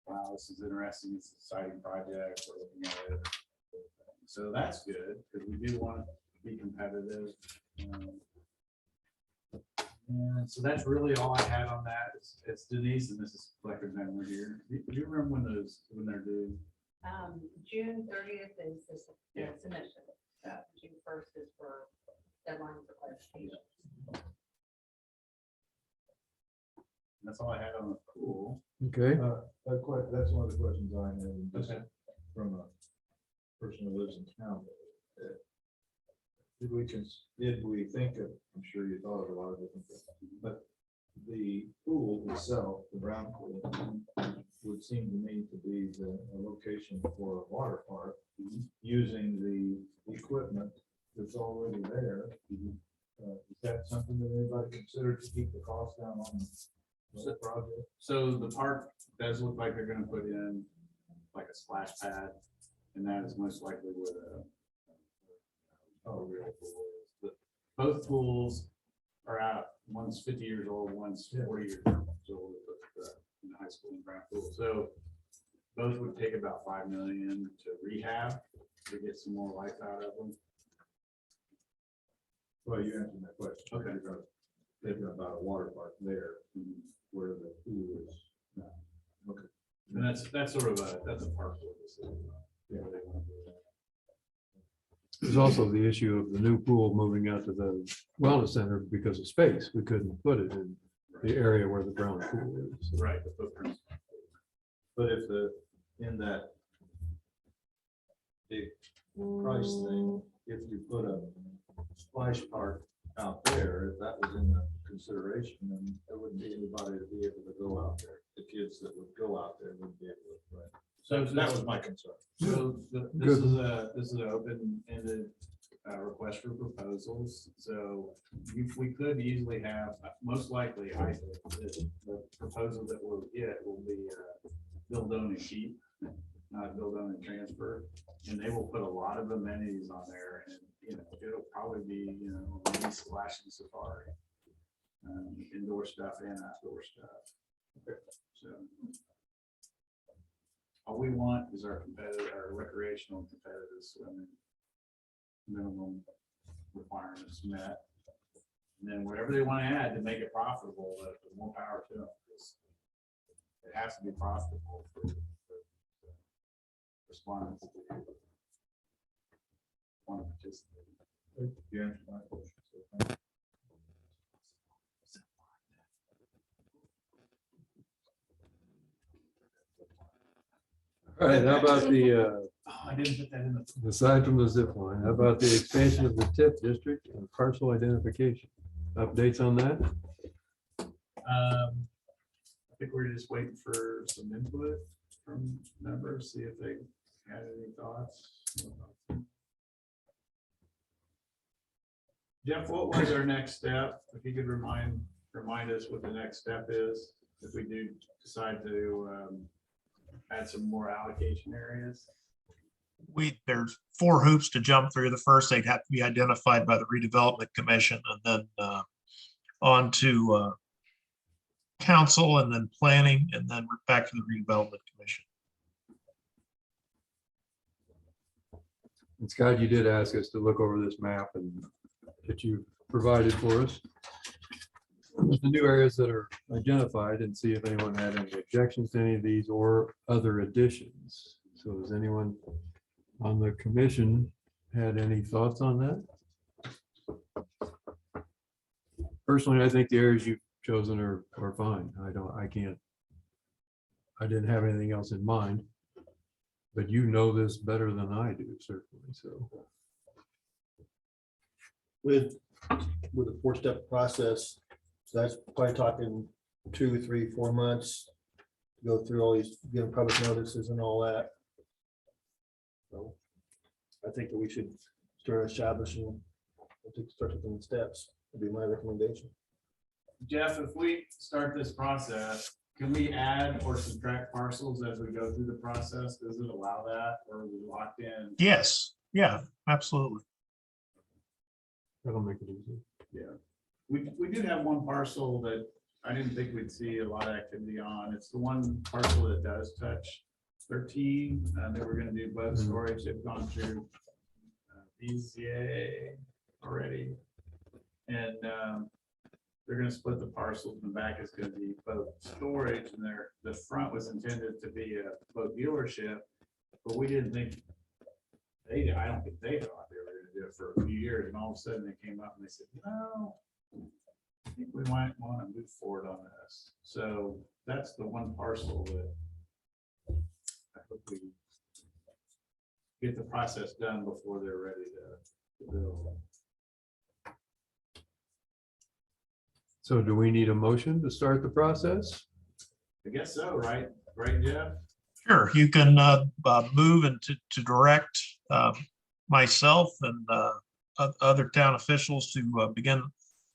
E: wow, this is interesting, it's an exciting project, we're looking at it. So that's good, because we do want to be competitive. And so that's really all I had on that. It's Denise and Mrs. Flecker's memory here. Do you remember when they're due?
A: June 30th is the
E: Yeah.
A: submission. June 1st is for deadline for clarification.
E: That's all I had on the pool.
D: Okay,
F: That's one of the questions I had, and just
E: Okay.
F: from a person who lives in town. Did we think of, I'm sure you thought of a lot of different things, but the pool itself, the brown pool, would seem to me to be the location for a water park, using the equipment that's already there. Is that something that anybody considered to keep the cost down on the project?
E: So the park does look like they're gonna put in like a splash pad, and that is most likely where the real pool is. But both pools are out. One's 50 years old, one's 40 years old. So in the high school and brown pool. So both would take about $5 million to rehab to get some more life out of them.
F: Well, you answered my question.
E: Okay.
F: Because thinking about a water park there, where the pool is now. Okay.
E: And that's sort of that's a park. Yeah, they want to do that.
D: there's also the issue of the new pool moving out to the wellness center because of space. We couldn't put it in the area where the brown pool is.
E: Right, the footprints.
F: But if in that big price thing, if you put a splash park out there, if that was in the consideration, then there wouldn't be anybody to be able to go out there. The kids that would go out there wouldn't be able to. Right? So that was my concern.
E: So this is an open-ended request for proposals. So we could easily have, most likely, I think, the proposal that we'll get will be build, own, and keep, not build, own, and transfer. And they will put a lot of amenities on there, and it'll probably be maybe splash and safari, indoor stuff and outdoor stuff. So all we want is our competitive, our recreational competitive swimming minimum requirements met. And then whatever they want to add to make it profitable, the more power to them. It has to be profitable for respondents to want to participate.
F: You answered my question, so thank you.
D: All right, how about the,
B: Oh, I didn't put that in the.
D: aside from the zip line, how about the expansion of the TIF district and parcel identification? Updates on that?
E: I think we're just waiting for some input from members, see if they had any thoughts. Jeff, what was our next step? If you could remind us what the next step is, if we do decide to add some more allocation areas.
H: There's 4 hoops to jump through. The first, they'd have to be identified by the Redevelopment Commission, and then on to council, and then planning, and then back to the Redevelopment Commission.
D: And Scott, you did ask us to look over this map and that you provided for us. The new areas that are identified, and see if anyone had any objections to any of these or other additions. So does anyone on the commission had any thoughts on that? Personally, I think the areas you've chosen are fine. I didn't have anything else in mind. But you know this better than I do, certainly, so.
G: With a 4-step process, so that's probably talking 2, 3, 4 months. Go through all these, give public notices and all that. So I think that we should start establishing, start taking the steps, would be my recommendation.
E: Jeff, if we start this process, can we add or subtract parcels as we go through the process? Does it allow that, or are we locked in?
H: Yes, yeah, absolutely.
D: That'll make it easy.
E: Yeah, we do have one parcel that I didn't think we'd see a lot of activity on. It's the one parcel that does touch 13. They were gonna do boat storage. They've gone through BZA already. And they're gonna split the parcels, and the back is gonna be boat storage, and the front was intended to be a boat dealership, but we didn't think, I don't think they thought they were gonna do it for a few years, and all of a sudden they came up and they said, no, I think we might wanna move forward on this. So that's the one parcel that I hope we get the process done before they're ready to build.
D: So do we need a motion to start the process?
E: I guess so, right? Right, Jeff?
H: Sure, you can move and to direct myself and other town officials to begin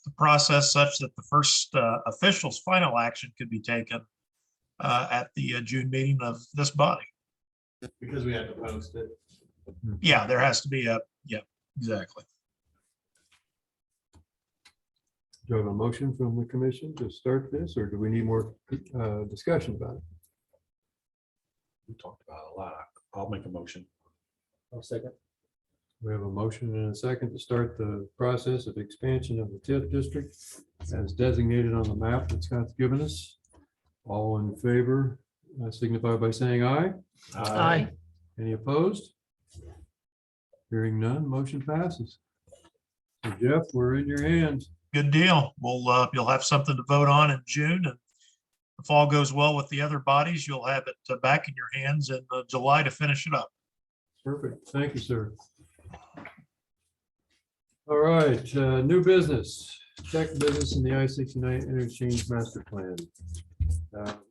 H: the process such that the first official's final action could be taken at the June meeting of this body.
E: Because we had to post it.
H: Yeah, there has to be yeah, exactly.
D: Do you have a motion from the commission to start this, or do we need more discussion about it?
I: We talked about it a lot. I'll make a motion.
G: I'll second.
D: We have a motion and a second to start the process of expansion of the TIF district as designated on the map that Scott's given us. All in favor, signify by saying aye.
I: Aye.
D: Any opposed? Hearing none, motion passes. So Jeff, we're in your hands.
H: Good deal. Well, you'll have something to vote on in June, and if all goes well with the other bodies, you'll have it back in your hands in July to finish it up.
D: Perfect. Thank you, sir. All right, new business, tech business in the I-69 interchange master plan.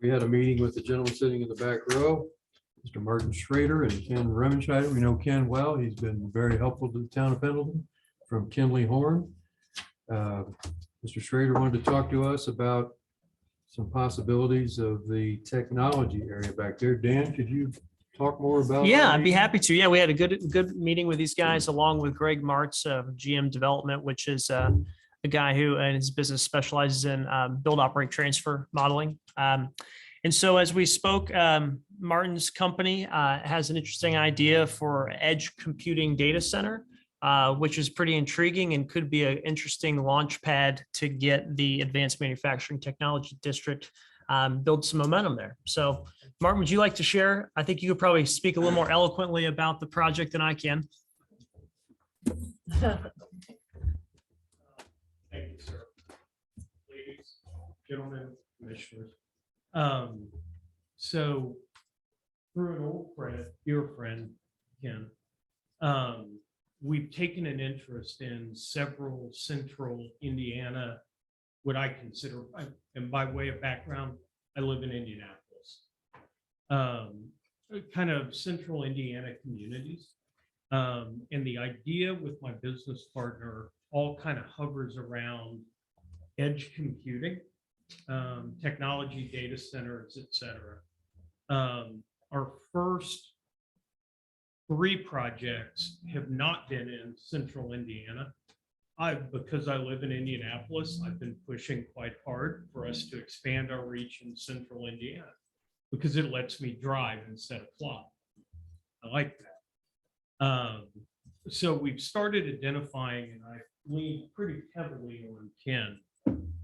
D: We had a meeting with the gentleman sitting in the back row, Mr. Martin Schrader and Ken Remenscheider. We know Ken well. He's been very helpful to the town of Pendleton from Kinley Horn. Mr. Schrader wanted to talk to us about some possibilities of the technology area back there. Dan, could you talk more about?
J: Yeah, I'd be happy to. Yeah, we had a good meeting with these guys along with Greg Martz of GM Development, which is a guy who in his business specializes in build, operate, transfer modeling. And And so as we spoke, Martin's company has an interesting idea for edge computing data center, which is pretty intriguing and could be an interesting launch pad to get the Advanced Manufacturing Technology District build some momentum there. So Martin, would you like to share? I think you could probably speak a little more eloquently about the project than I can.
B: Thank you, sir. Ladies, gentlemen, commissioners. So through an old friend, dear friend, Ken, we've taken an interest in several central Indiana, what I consider, and by way of background, I live in Indianapolis, kind of central Indiana communities. And the idea with my business partner all kind of hovers around edge computing, technology, data centers, et cetera. Our first 3 projects have not been in central Indiana. Because I live in Indianapolis, I've been pushing quite hard for us to expand our reach in central Indiana because it lets me drive instead of fly. I like that. So we've started identifying, and I lean pretty heavily on Ken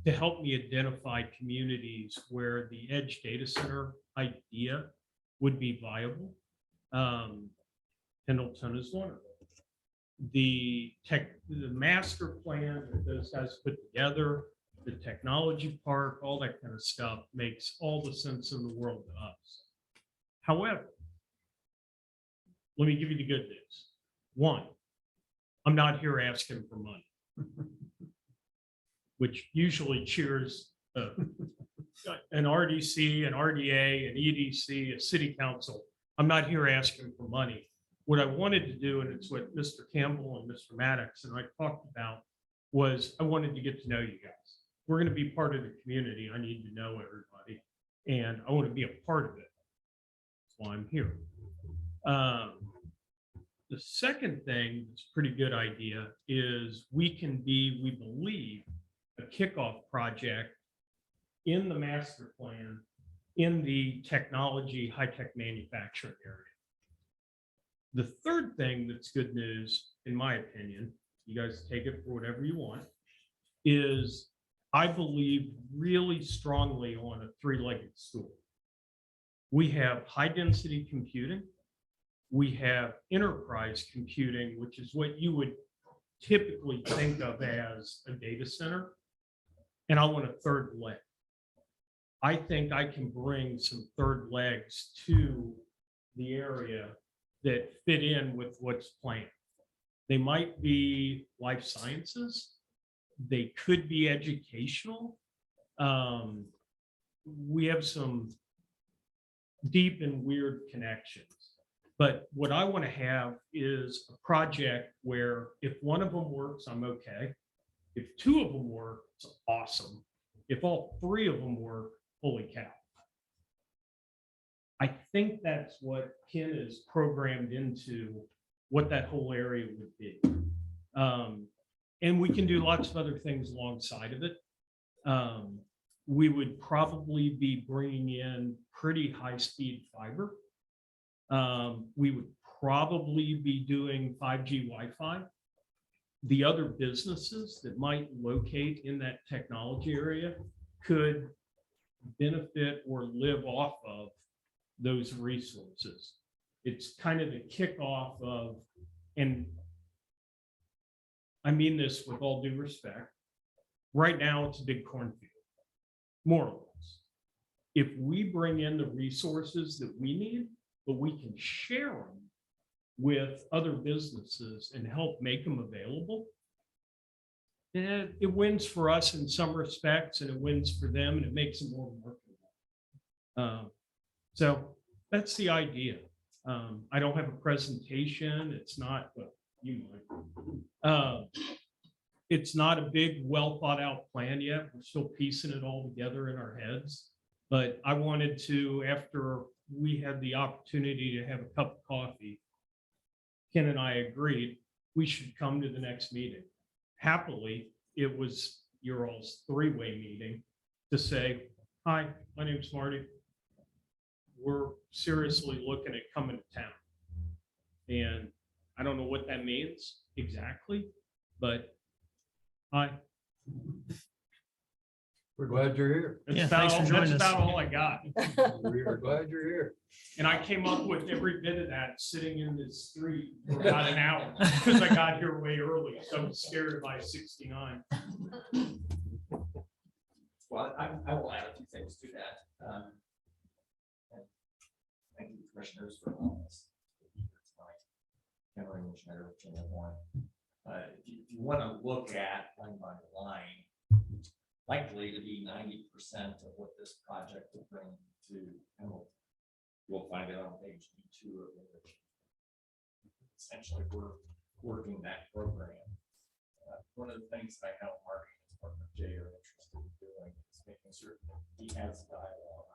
B: to help me identify communities where the edge data center idea would be viable. Pendleton is one of them. The master plan that those guys put together, the technology park, all that kind of stuff makes all the sense in the world to us. However, let me give you the good news. One, I'm not here asking for money, which usually cheers an RDC, an RDA, an EDC, a city council. I'm not here asking for money. What I wanted to do, and it's what Mr. Campbell and Mr. Maddox and I talked about, was I wanted to get to know you guys. We're going to be part of the community. I need to know everybody, and I want to be a part of it. That's why I'm here. The second thing that's a pretty good idea is we can be, we believe, a kickoff project in the master plan in the technology, high-tech manufacturing area. The third thing that's good news, in my opinion, you guys take it for whatever you want, is I believe really strongly on a 3-legged stool. We have high-density computing. We have enterprise computing, which is what you would typically think of as a data center. And I want a third leg. I think I can bring some third legs to the area that fit in with what's planned. They might be life sciences. They could be educational. We have some deep and weird connections. But what I want to have is a project where if one of them works, I'm okay. If 2 of them work, it's awesome. If all 3 of them work, holy cow. I think that's what Ken is programmed into what that whole area would be. And we can do lots of other things alongside of it. We would probably be bringing in pretty high-speed fiber. We would probably be doing 5G Wi-Fi. The other businesses that might locate in that technology area could benefit or live off of those resources. It's kind of the kickoff of, and I mean this with all due respect, right now it's a big cornfield, more or less. If we bring in the resources that we need, but we can share them with other businesses and help make them available, it wins for us in some respects, and it wins for them, and it makes it more marketable. So that's the idea. I don't have a presentation. It's not, well, you might. It's not a big, well thought out plan yet. We're still piecing it all together in our heads. But I wanted to, after we had the opportunity to have a cup of coffee, Ken and I agreed we should come to the next meeting. Happily, it was your all's 3-way meeting to say, hi, my name's Marty. we're seriously looking at coming to town. And I don't know what that means exactly, but
D: We're glad you're here.
J: Yeah, thanks for joining
B: that's
J: us.
B: about all I got.
D: We are glad you're here.
B: And I came up with every bit of that sitting in the street for about an hour because I got here way early. So I was scared by 69.
K: Well, I will add a few things to that. And thank you, commissioners, for allowing us to be here tonight. Cameron, Schneider, Virginia, Warren. If you want to look at line by line, likely to be 90% of what this project will bring to Emerald. You'll find it on page B2 of the. Essentially, we're working that program. One of the things I know Marty and his partner Jay are interested in doing is making certain that he has dialogue.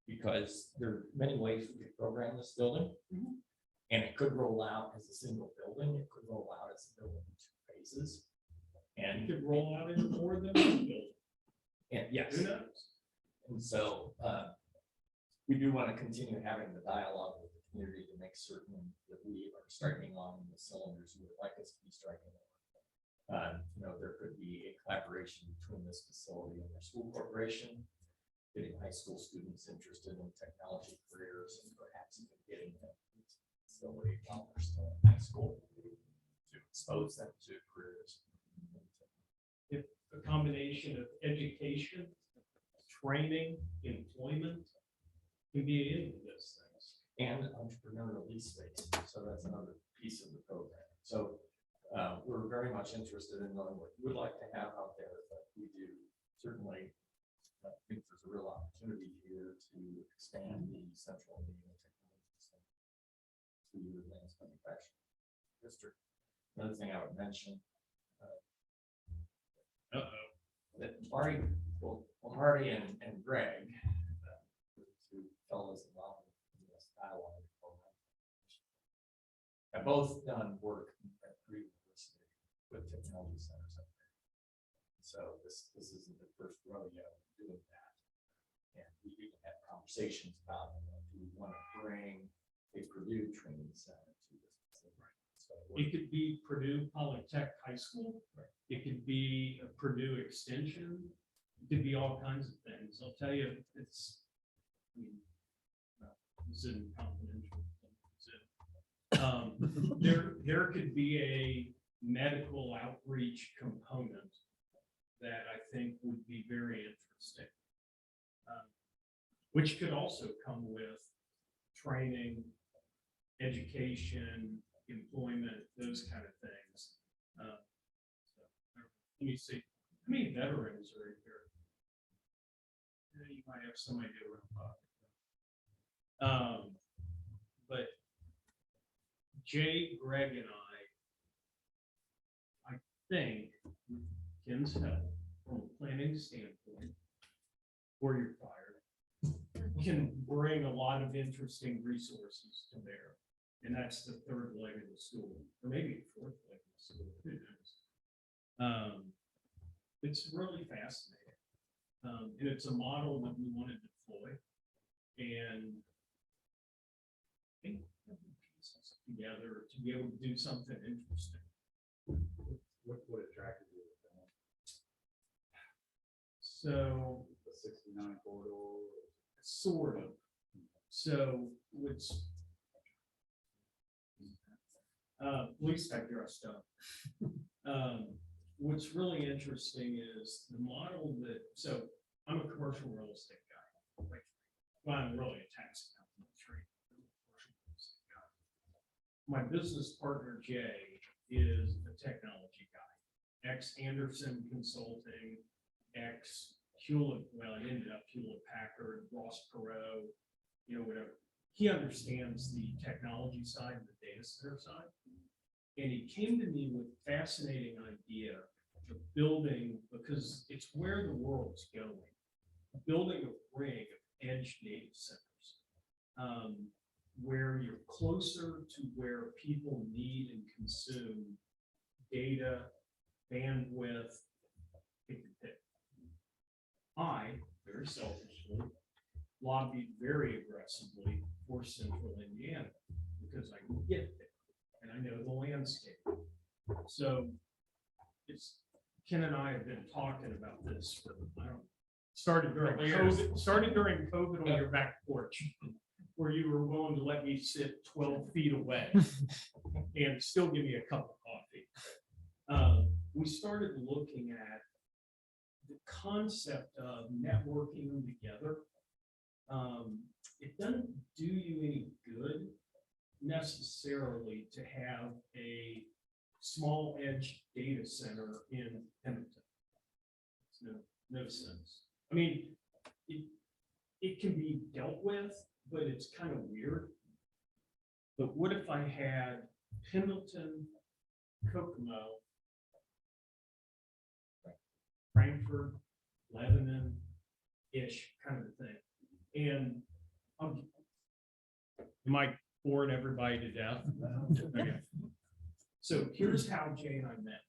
K: Because there are many ways we could program this building. And it could roll out as a single building. It could roll out as a building in 2 phases. And
B: You could roll out into more than one building.
K: and yes.
B: Who knows?
K: And so we do want to continue having the dialogue with the community to make certain that we are striking on the cylinders we would like us to be striking on. There could be a collaboration between this facility and their school corporation, getting high school students interested in technology careers and perhaps even getting them into the facility while they're still in high school to expose them to careers.
B: If a combination of education, training, employment can be into this things.
K: And entrepreneurial lease space. So that's another piece of the program. So we're very much interested in knowing what you would like to have out there, but we do certainly think there's a real opportunity here to expand the central Indiana technology center to the advanced manufacturing district. Another thing I would mention that Marty and Greg, two fellows involved in this dialogue program, have both done work at pre-university with technology centers up there. So this isn't the first rodeo doing that. And we even had conversations about, do we want to bring a Purdue training center to this facility? So
B: It could be Purdue Polytech High School. It could be a Purdue Extension. It could be all kinds of things. I'll tell you, it's in confidential. There could be a medical outreach component that I think would be very interesting, which could also come with training, education, employment, those kind of things. Let me see, how many veterans are in here? You might have some idea what I'm talking about. But Jay, Greg, and I think with Ken's help, from a planning standpoint, or you're fired, can bring a lot of interesting resources to bear. And that's the third leg of the stool, or maybe the fourth leg of the stool, who knows? It's really fascinating. And it's a model that we want to deploy. And I think pieces together to be able to do something interesting.
F: What attracted you to that?
B: So
F: The 69 corridor?
B: sort of. So what's police back there are stuff. What's really interesting is the model that, so I'm a commercial real estate guy. Well, I'm really a tax accountant trade. My business partner, Jay, is a technology guy, ex-Anderson Consulting, ex-Hewlett, well, I ended up Hewlett-Packard, Ross Perot, whatever. He understands the technology side and the data center side. And he came to me with a fascinating idea of building, because it's where the world's going, building a ring of edge data centers, where you're closer to where people need and consume data, bandwidth. I, very selfishly, lobbied very aggressively for central Indiana because I can get there and I know the landscape. So it's, Ken and I have been talking about this for, I don't, started during COVID on your back porch, where you were willing to let me sit 12 feet away and still give me a cup of coffee. We started looking at the concept of networking them together. It doesn't do you any good necessarily to have a small edge data center in Pemberton. It's no sense. I mean, it can be dealt with, but it's kind of weird. But what if I had Pendleton, Kokomo, Frankfurt, Lebanon-ish kind of thing? And am I boring everybody to death? Okay. So here's how Jay and I met.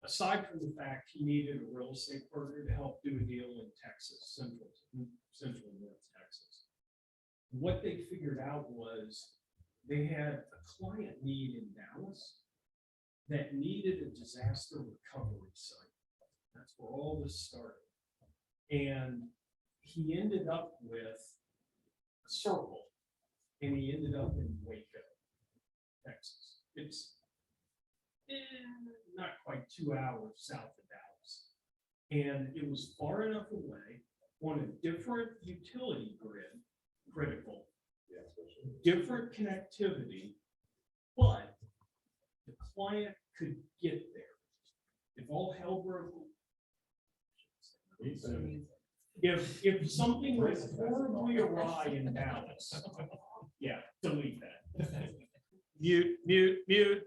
B: Aside from the fact he needed a real estate partner to help do a deal in Texas, central North Texas. What they figured out was they had a client need in Dallas that needed a disaster recovery site. That's where all this started. And he ended up with a circle, and he ended up in Waco, Texas. It's not quite 2 hours south of Dallas. And it was far enough away on a different utility grid, critical, different connectivity, but the client could get there. If all hell broke, if something was horribly awry in Dallas, yeah, delete that. Mute.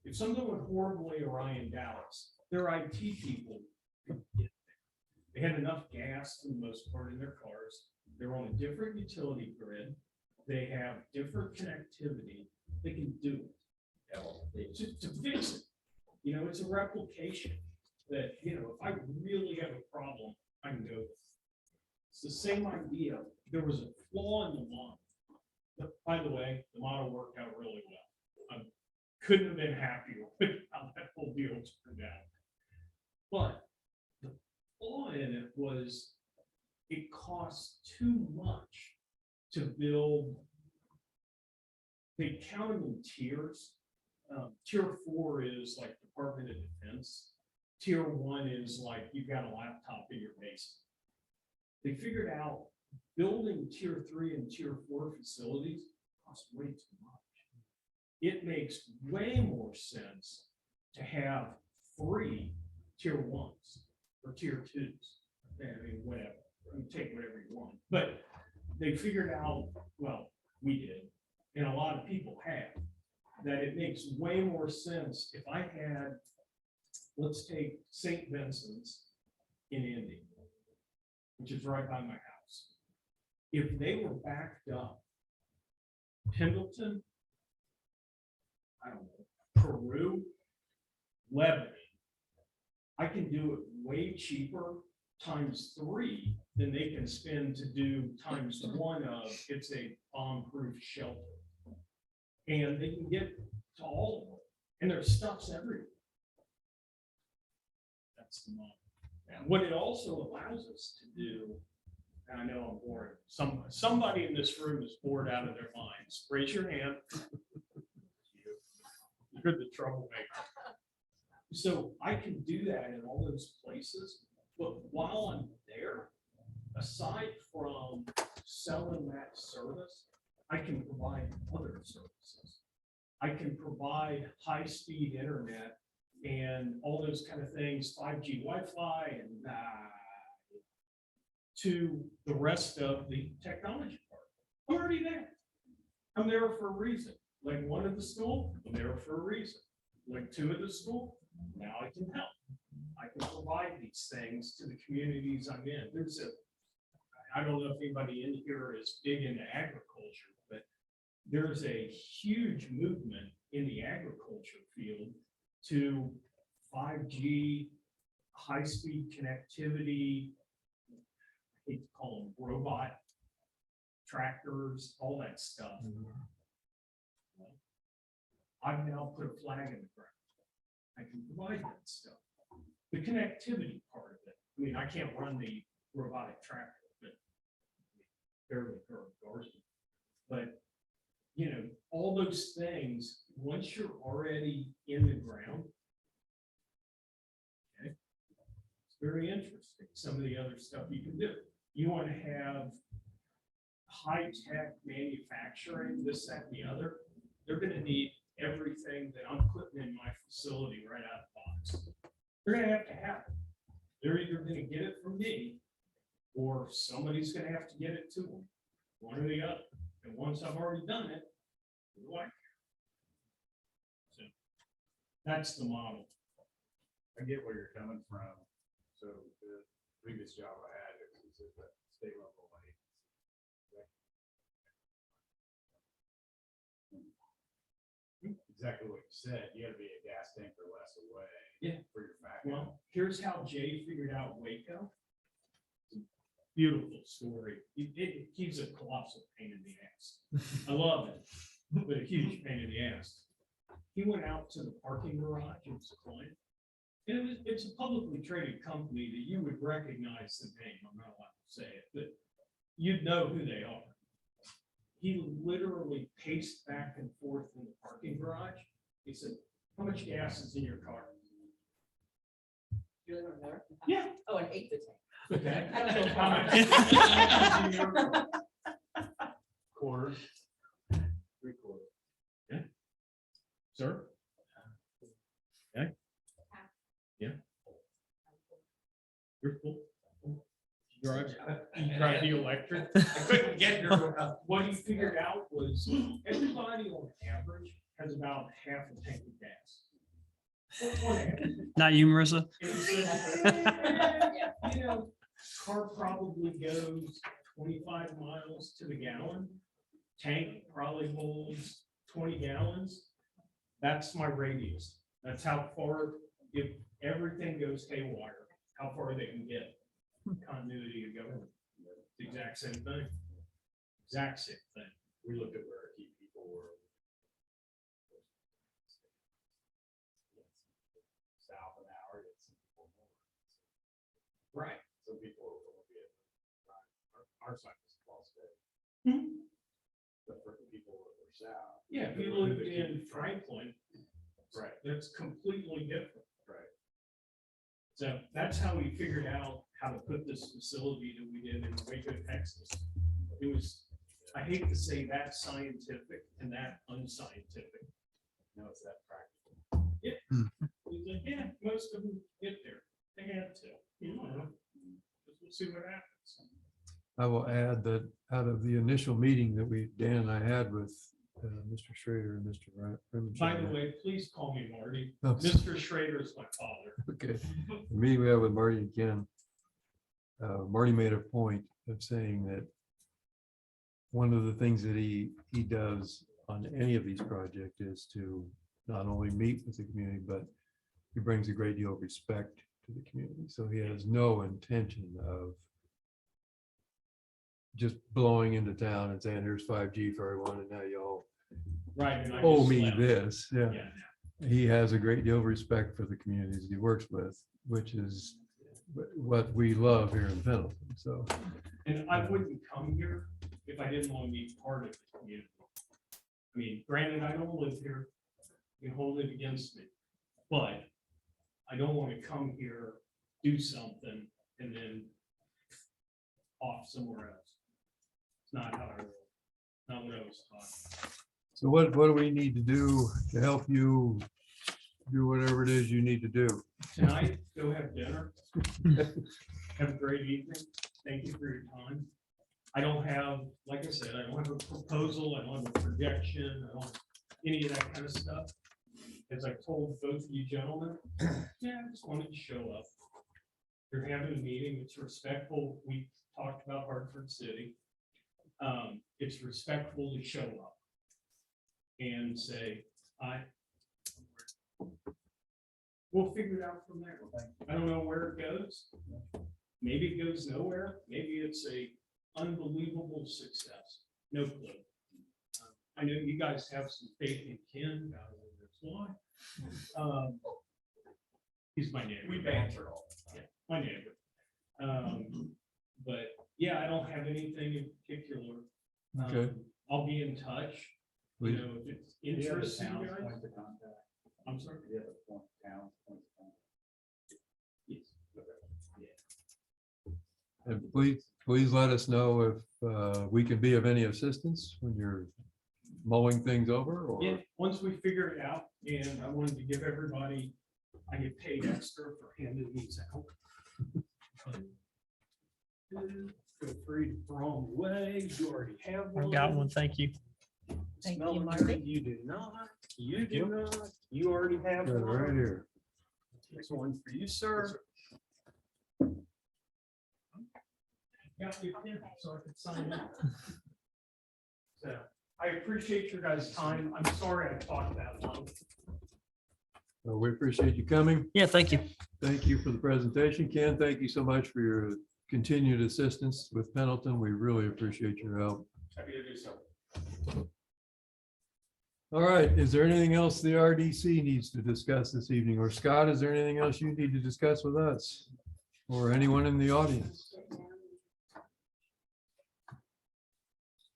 B: If something went horribly awry in Dallas, their IT people could get there. They had enough gas for the most part in their cars. They're on a different utility grid. They have different connectivity. They can do it. To fix it, you know, it's a replication that, you know, if I really have a problem, I can go. It's the same idea. There was a flaw in the model. But by the way, the model worked out really well. I couldn't have been happier with how that whole deal turned out. But the flaw in it was it cost too much to build. They count them in tiers. Tier 4 is like Department of Defense. Tier 1 is like you've got a laptop in your basement. They figured out building tier 3 and tier 4 facilities costs way too much. It makes way more sense to have 3 tier 1s or tier 2s. I mean, whatever. You take whatever you want. But they figured out, well, we did, and a lot of people have, that it makes way more sense if I had, let's take St. Vincent's in Indy, which is right by my house. If they were backed up, Pendleton, I don't know, Peru, Lebanon, I can do it way cheaper, ×3 than they can spend to do ×1 of it's a bomb-proof shelter. And they can get to all of them, and their stuff's everywhere. That's the model. And what it also allows us to do, and I know I'm bored, somebody in this room is bored out of their minds. Raise your hand. You're the troublemaker. So I can do that in all those places, but while I'm there, aside from selling that service, I can provide other services. I can provide high-speed internet and all those kind of things, 5G Wi-Fi, and to the rest of the technology part. I'm already there. I'm there for a reason. Like 1 at the school, I'm there for a reason. Like 2 at the school, now I can help. I can provide these things to the communities I'm in. I don't know if anybody in here is big into agriculture, but there's a huge movement in the agriculture field to 5G, high-speed connectivity. I hate to call them robot tractors, all that stuff. I've now put a flag in the ground. I can provide that stuff. The connectivity part of it, I mean, I can't run the robotic tractor, but barely cars. But, you know, all those things, once you're already in the ground, okay, it's very interesting, some of the other stuff you can do. You want to have high-tech manufacturing, this, that, and the other, they're going to need everything that I'm putting in my facility right out of the box. They're going to have it. They're either going to get it from me, or somebody's going to have to get it to them, one or the other. And once I've already done it, what do I care? So that's the model.
E: I get where you're coming from. So the previous job I had was at the state level. Exactly what you said. You gotta be a gas tank or less away.
B: Yeah.
E: For your back.
B: Well, here's how Jay figured out Waco. Beautiful story. He's a colossal pain in the ass. I love it, but a huge pain in the ass. He went out to the parking garage of his client. And it's a publicly traded company that you would recognize the name. I'm not allowed to say it, but you'd know who they are. He literally paced back and forth in the parking garage. He said, "How much gas is in your car?"
A: You live over there?
B: Yeah.
A: Oh, an eighth of tank.
B: Okay. How much gas is in your car?
E: Quarters. 3/4.
B: Okay. Sir? Okay. Yeah. You're cool. You drive the electric.
K: I couldn't get here.
B: What he figured out was everybody on average has about half a tank of gas. On average.
J: Not you, Marissa?
B: And he said, you know, car probably goes 25 miles to the gallon. Tank probably holds 20 gallons. That's my radius. That's how far, if everything goes haywire, how far they can get. Continuity of government. The exact same thing. Exact same thing.
E: We looked at where our key people were. South an hour, it's
B: Right.
E: some people will be at our side is Ball State.
B: Hmm.
E: But for the people that were south.
B: Yeah, if you lived in Franklin,
E: Right.
B: that's completely different.
E: Right.
B: So that's how we figured out how to put this facility that we did in Waco, Texas. It was, I hate to say that scientific and that unscientific.
E: No, it's that practical.
B: Yeah. He's like, yeah, most of them get there. They have to, you know, we'll see what happens.
D: I will add that out of the initial meeting that Dan and I had with Mr. Schrader and Mr. Remington.
B: By the way, please call me Marty.
D: Oh,
B: Mr. Schrader is my father.
D: Okay, the meeting we had with Marty and Ken, Marty made a point of saying that one of the things that he does on any of these projects is to not only meet with the community, but he brings a great deal of respect to the community. So he has no intention of just blowing into town and saying, here's 5G for everyone, and now y'all
B: Right. and I
D: owe
B: just
D: me
B: left.
D: this. Yeah.
B: Yeah.
D: He has a great deal of respect for the communities he works with, which is what we love here in Pendleton. So,
B: And I wouldn't come here if I didn't want to be part of the community. I mean, granted, I don't live here, you can hold it against me, but I don't want to come here, do something, and then off somewhere else. It's not how I roll, not what I was taught.
D: so what do we need to do to help you do whatever it is you need to do?
B: Tonight, go have dinner. Have a great evening. Thank you for your time. I don't have, like I said, I don't have a proposal. I don't have a projection. I don't have any of that kind of stuff. As I told both of you gentlemen, yeah, I just wanted to show up. You're having a meeting. It's respectful. We talked about Hartford City. It's respectful to show up and say, hi. We'll figure it out from there. I don't know where it goes. Maybe it goes nowhere. Maybe it's a unbelievable success. No clue. I know you guys have some faith in Ken. That's why. He's my neighbor.
K: We banter all the time.
B: Yeah, my neighbor. But yeah, I don't have anything in particular.
D: Okay.
B: I'll be in touch. You know, if it's interesting. I'm sorry. Yes.
D: And please let us know if we can be of any assistance when you're mulling things over or.
B: Yeah, once we figure it out, and I wanted to give everybody, I get paid extra for handing these out. Feel free to throw them away. You already have one.
J: I got one. Thank you.
L: Thank
B: Smell
L: you,
B: the
L: Marty.
B: tree. You do not. You do not. You already have
D: Got it
B: one.
D: right here.
B: Here's one for you, sir. Got your pen so I can sign it. So I appreciate your guys' time. I'm sorry I talked that long.
D: Well, we appreciate you coming.
J: Yeah, thank you.
D: Thank you for the presentation. Ken, thank you so much for your continued assistance with Pendleton. We really appreciate your help.
B: Happy to do so.
D: All right, is there anything else the RDC needs to discuss this evening? Or Scott, is there anything else you need to discuss with us? Or anyone in the audience?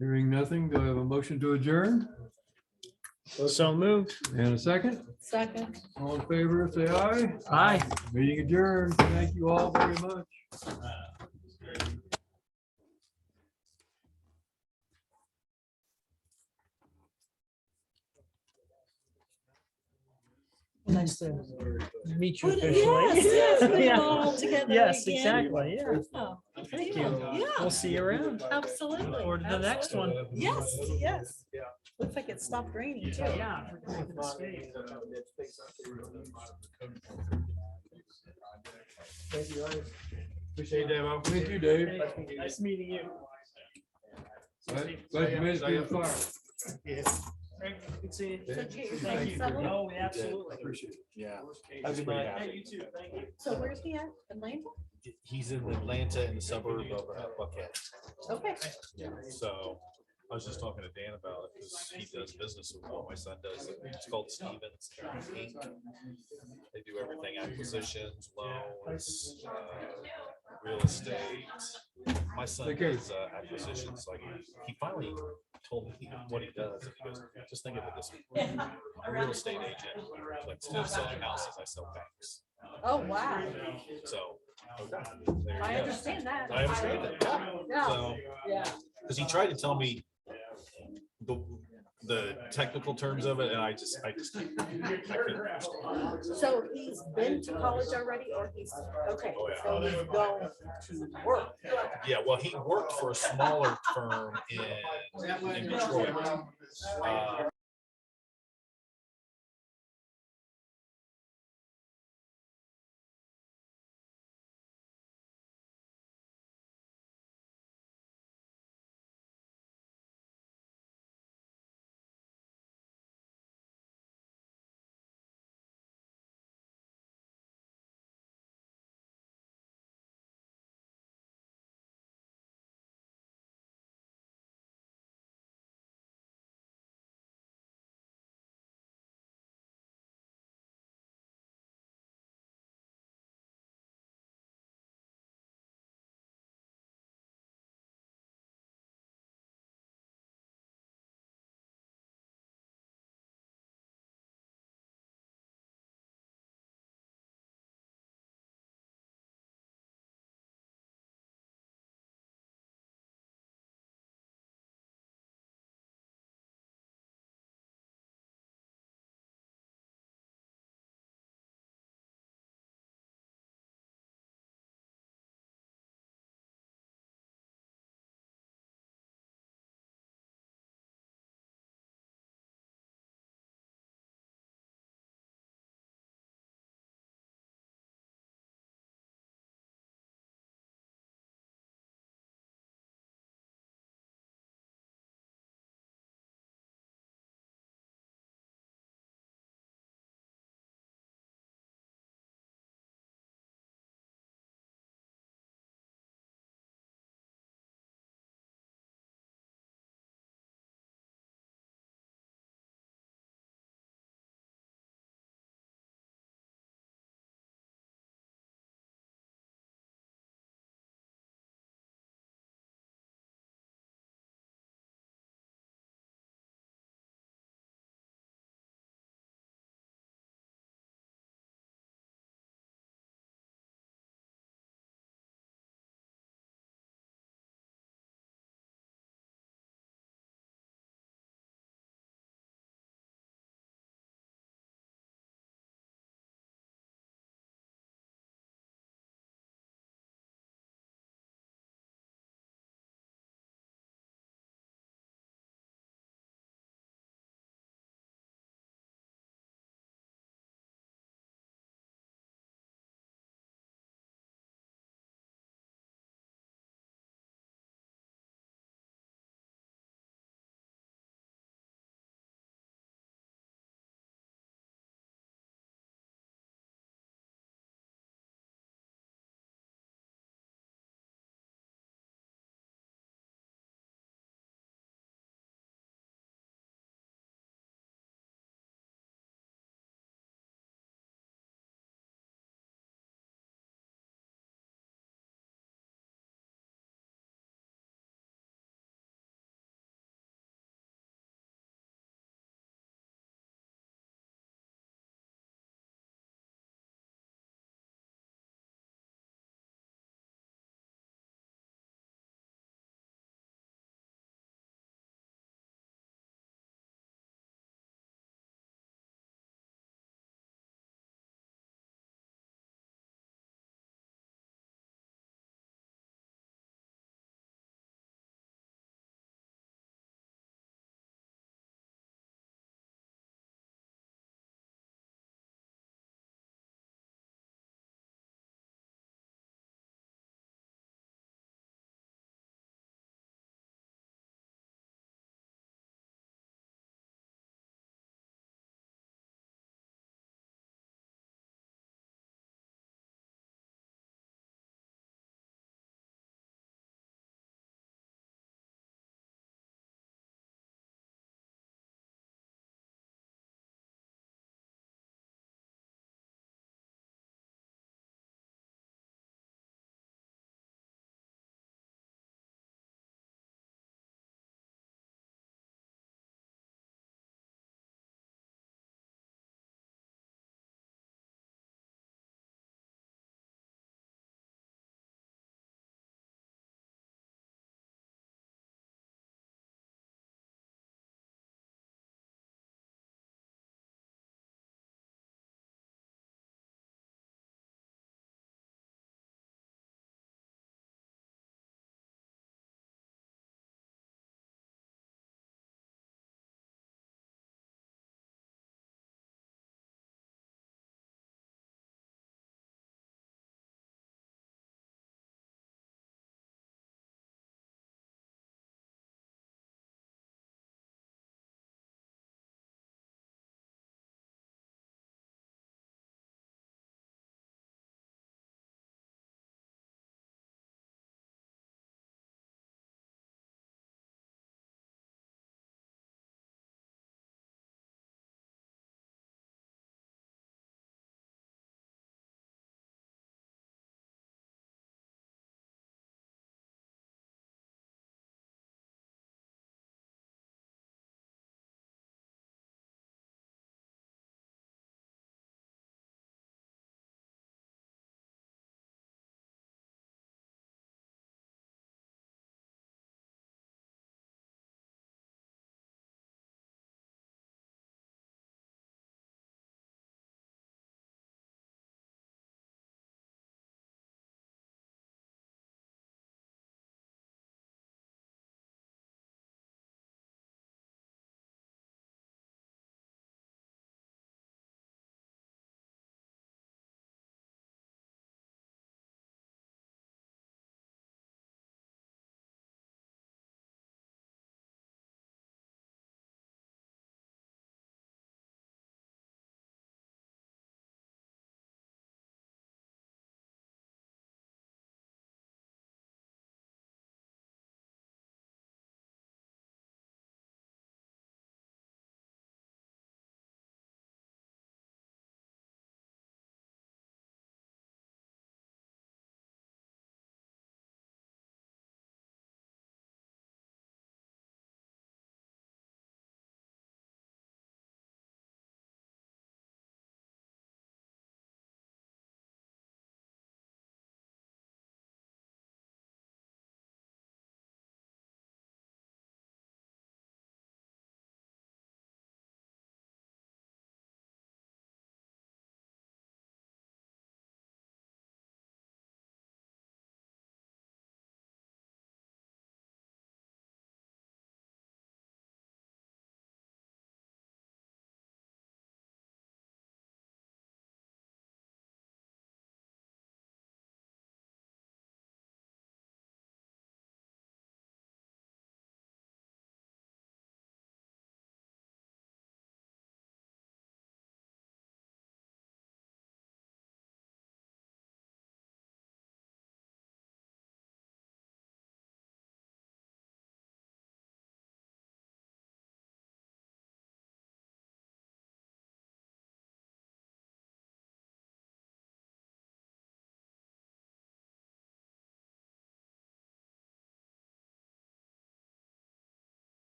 D: Hearing nothing, do I have a motion to adjourn?
J: So moved.
D: And a second?
L: Second.
D: All in favor, say aye.
J: Aye.
D: Meeting adjourned. Thank you all very much.
J: Nice to meet you
L: Yes,
J: officially.
L: yes, put it
J: Yeah.
L: all together
J: Yes,
L: again.
J: exactly. Yeah.
L: Oh,
J: Thank you.
L: Yeah,
J: We'll see you around.
L: absolutely.
J: Look forward to the next one.
L: Yes, yes. Looks like it stopped raining too.
J: Yeah. we're going to the state.
F: Appreciate that.
D: Thank you, Dave.
J: Nice meeting you.
D: Glad you made it through the fire.
J: Good seeing you.
L: So did you get your
J: Thank you.
L: grandson?
J: Oh, absolutely.
D: Appreciate it.
I: Yeah,
J: Have a good night.
I: happy.
J: Hey, you too. Thank you.
L: So where's he at? Atlanta?
I: He's in Atlanta in the suburb of Buckhead.
L: Okay.
I: Yeah, so I was just talking to Dan about it because he does business with what my son does. It's called Stevens Inc. They do everything, acquisitions, loans, real estate. My son does acquisitions, like he finally told me what he does. And he goes, just think of it this way. I'm a real estate agent. Like instead of selling houses, I sell banks.
L: Oh, wow.
I: So. Okay, there you
L: I
I: go.
L: understand that.
I: I understand that.
L: Yeah.
I: So,
L: Yeah.
I: because he tried to tell me the technical terms of it, and I couldn't understand.
L: So he's been to college already, or he's, okay,
I: Oh, yeah.
L: so he's going to work.
I: Yeah, well, he worked for a smaller firm in Detroit.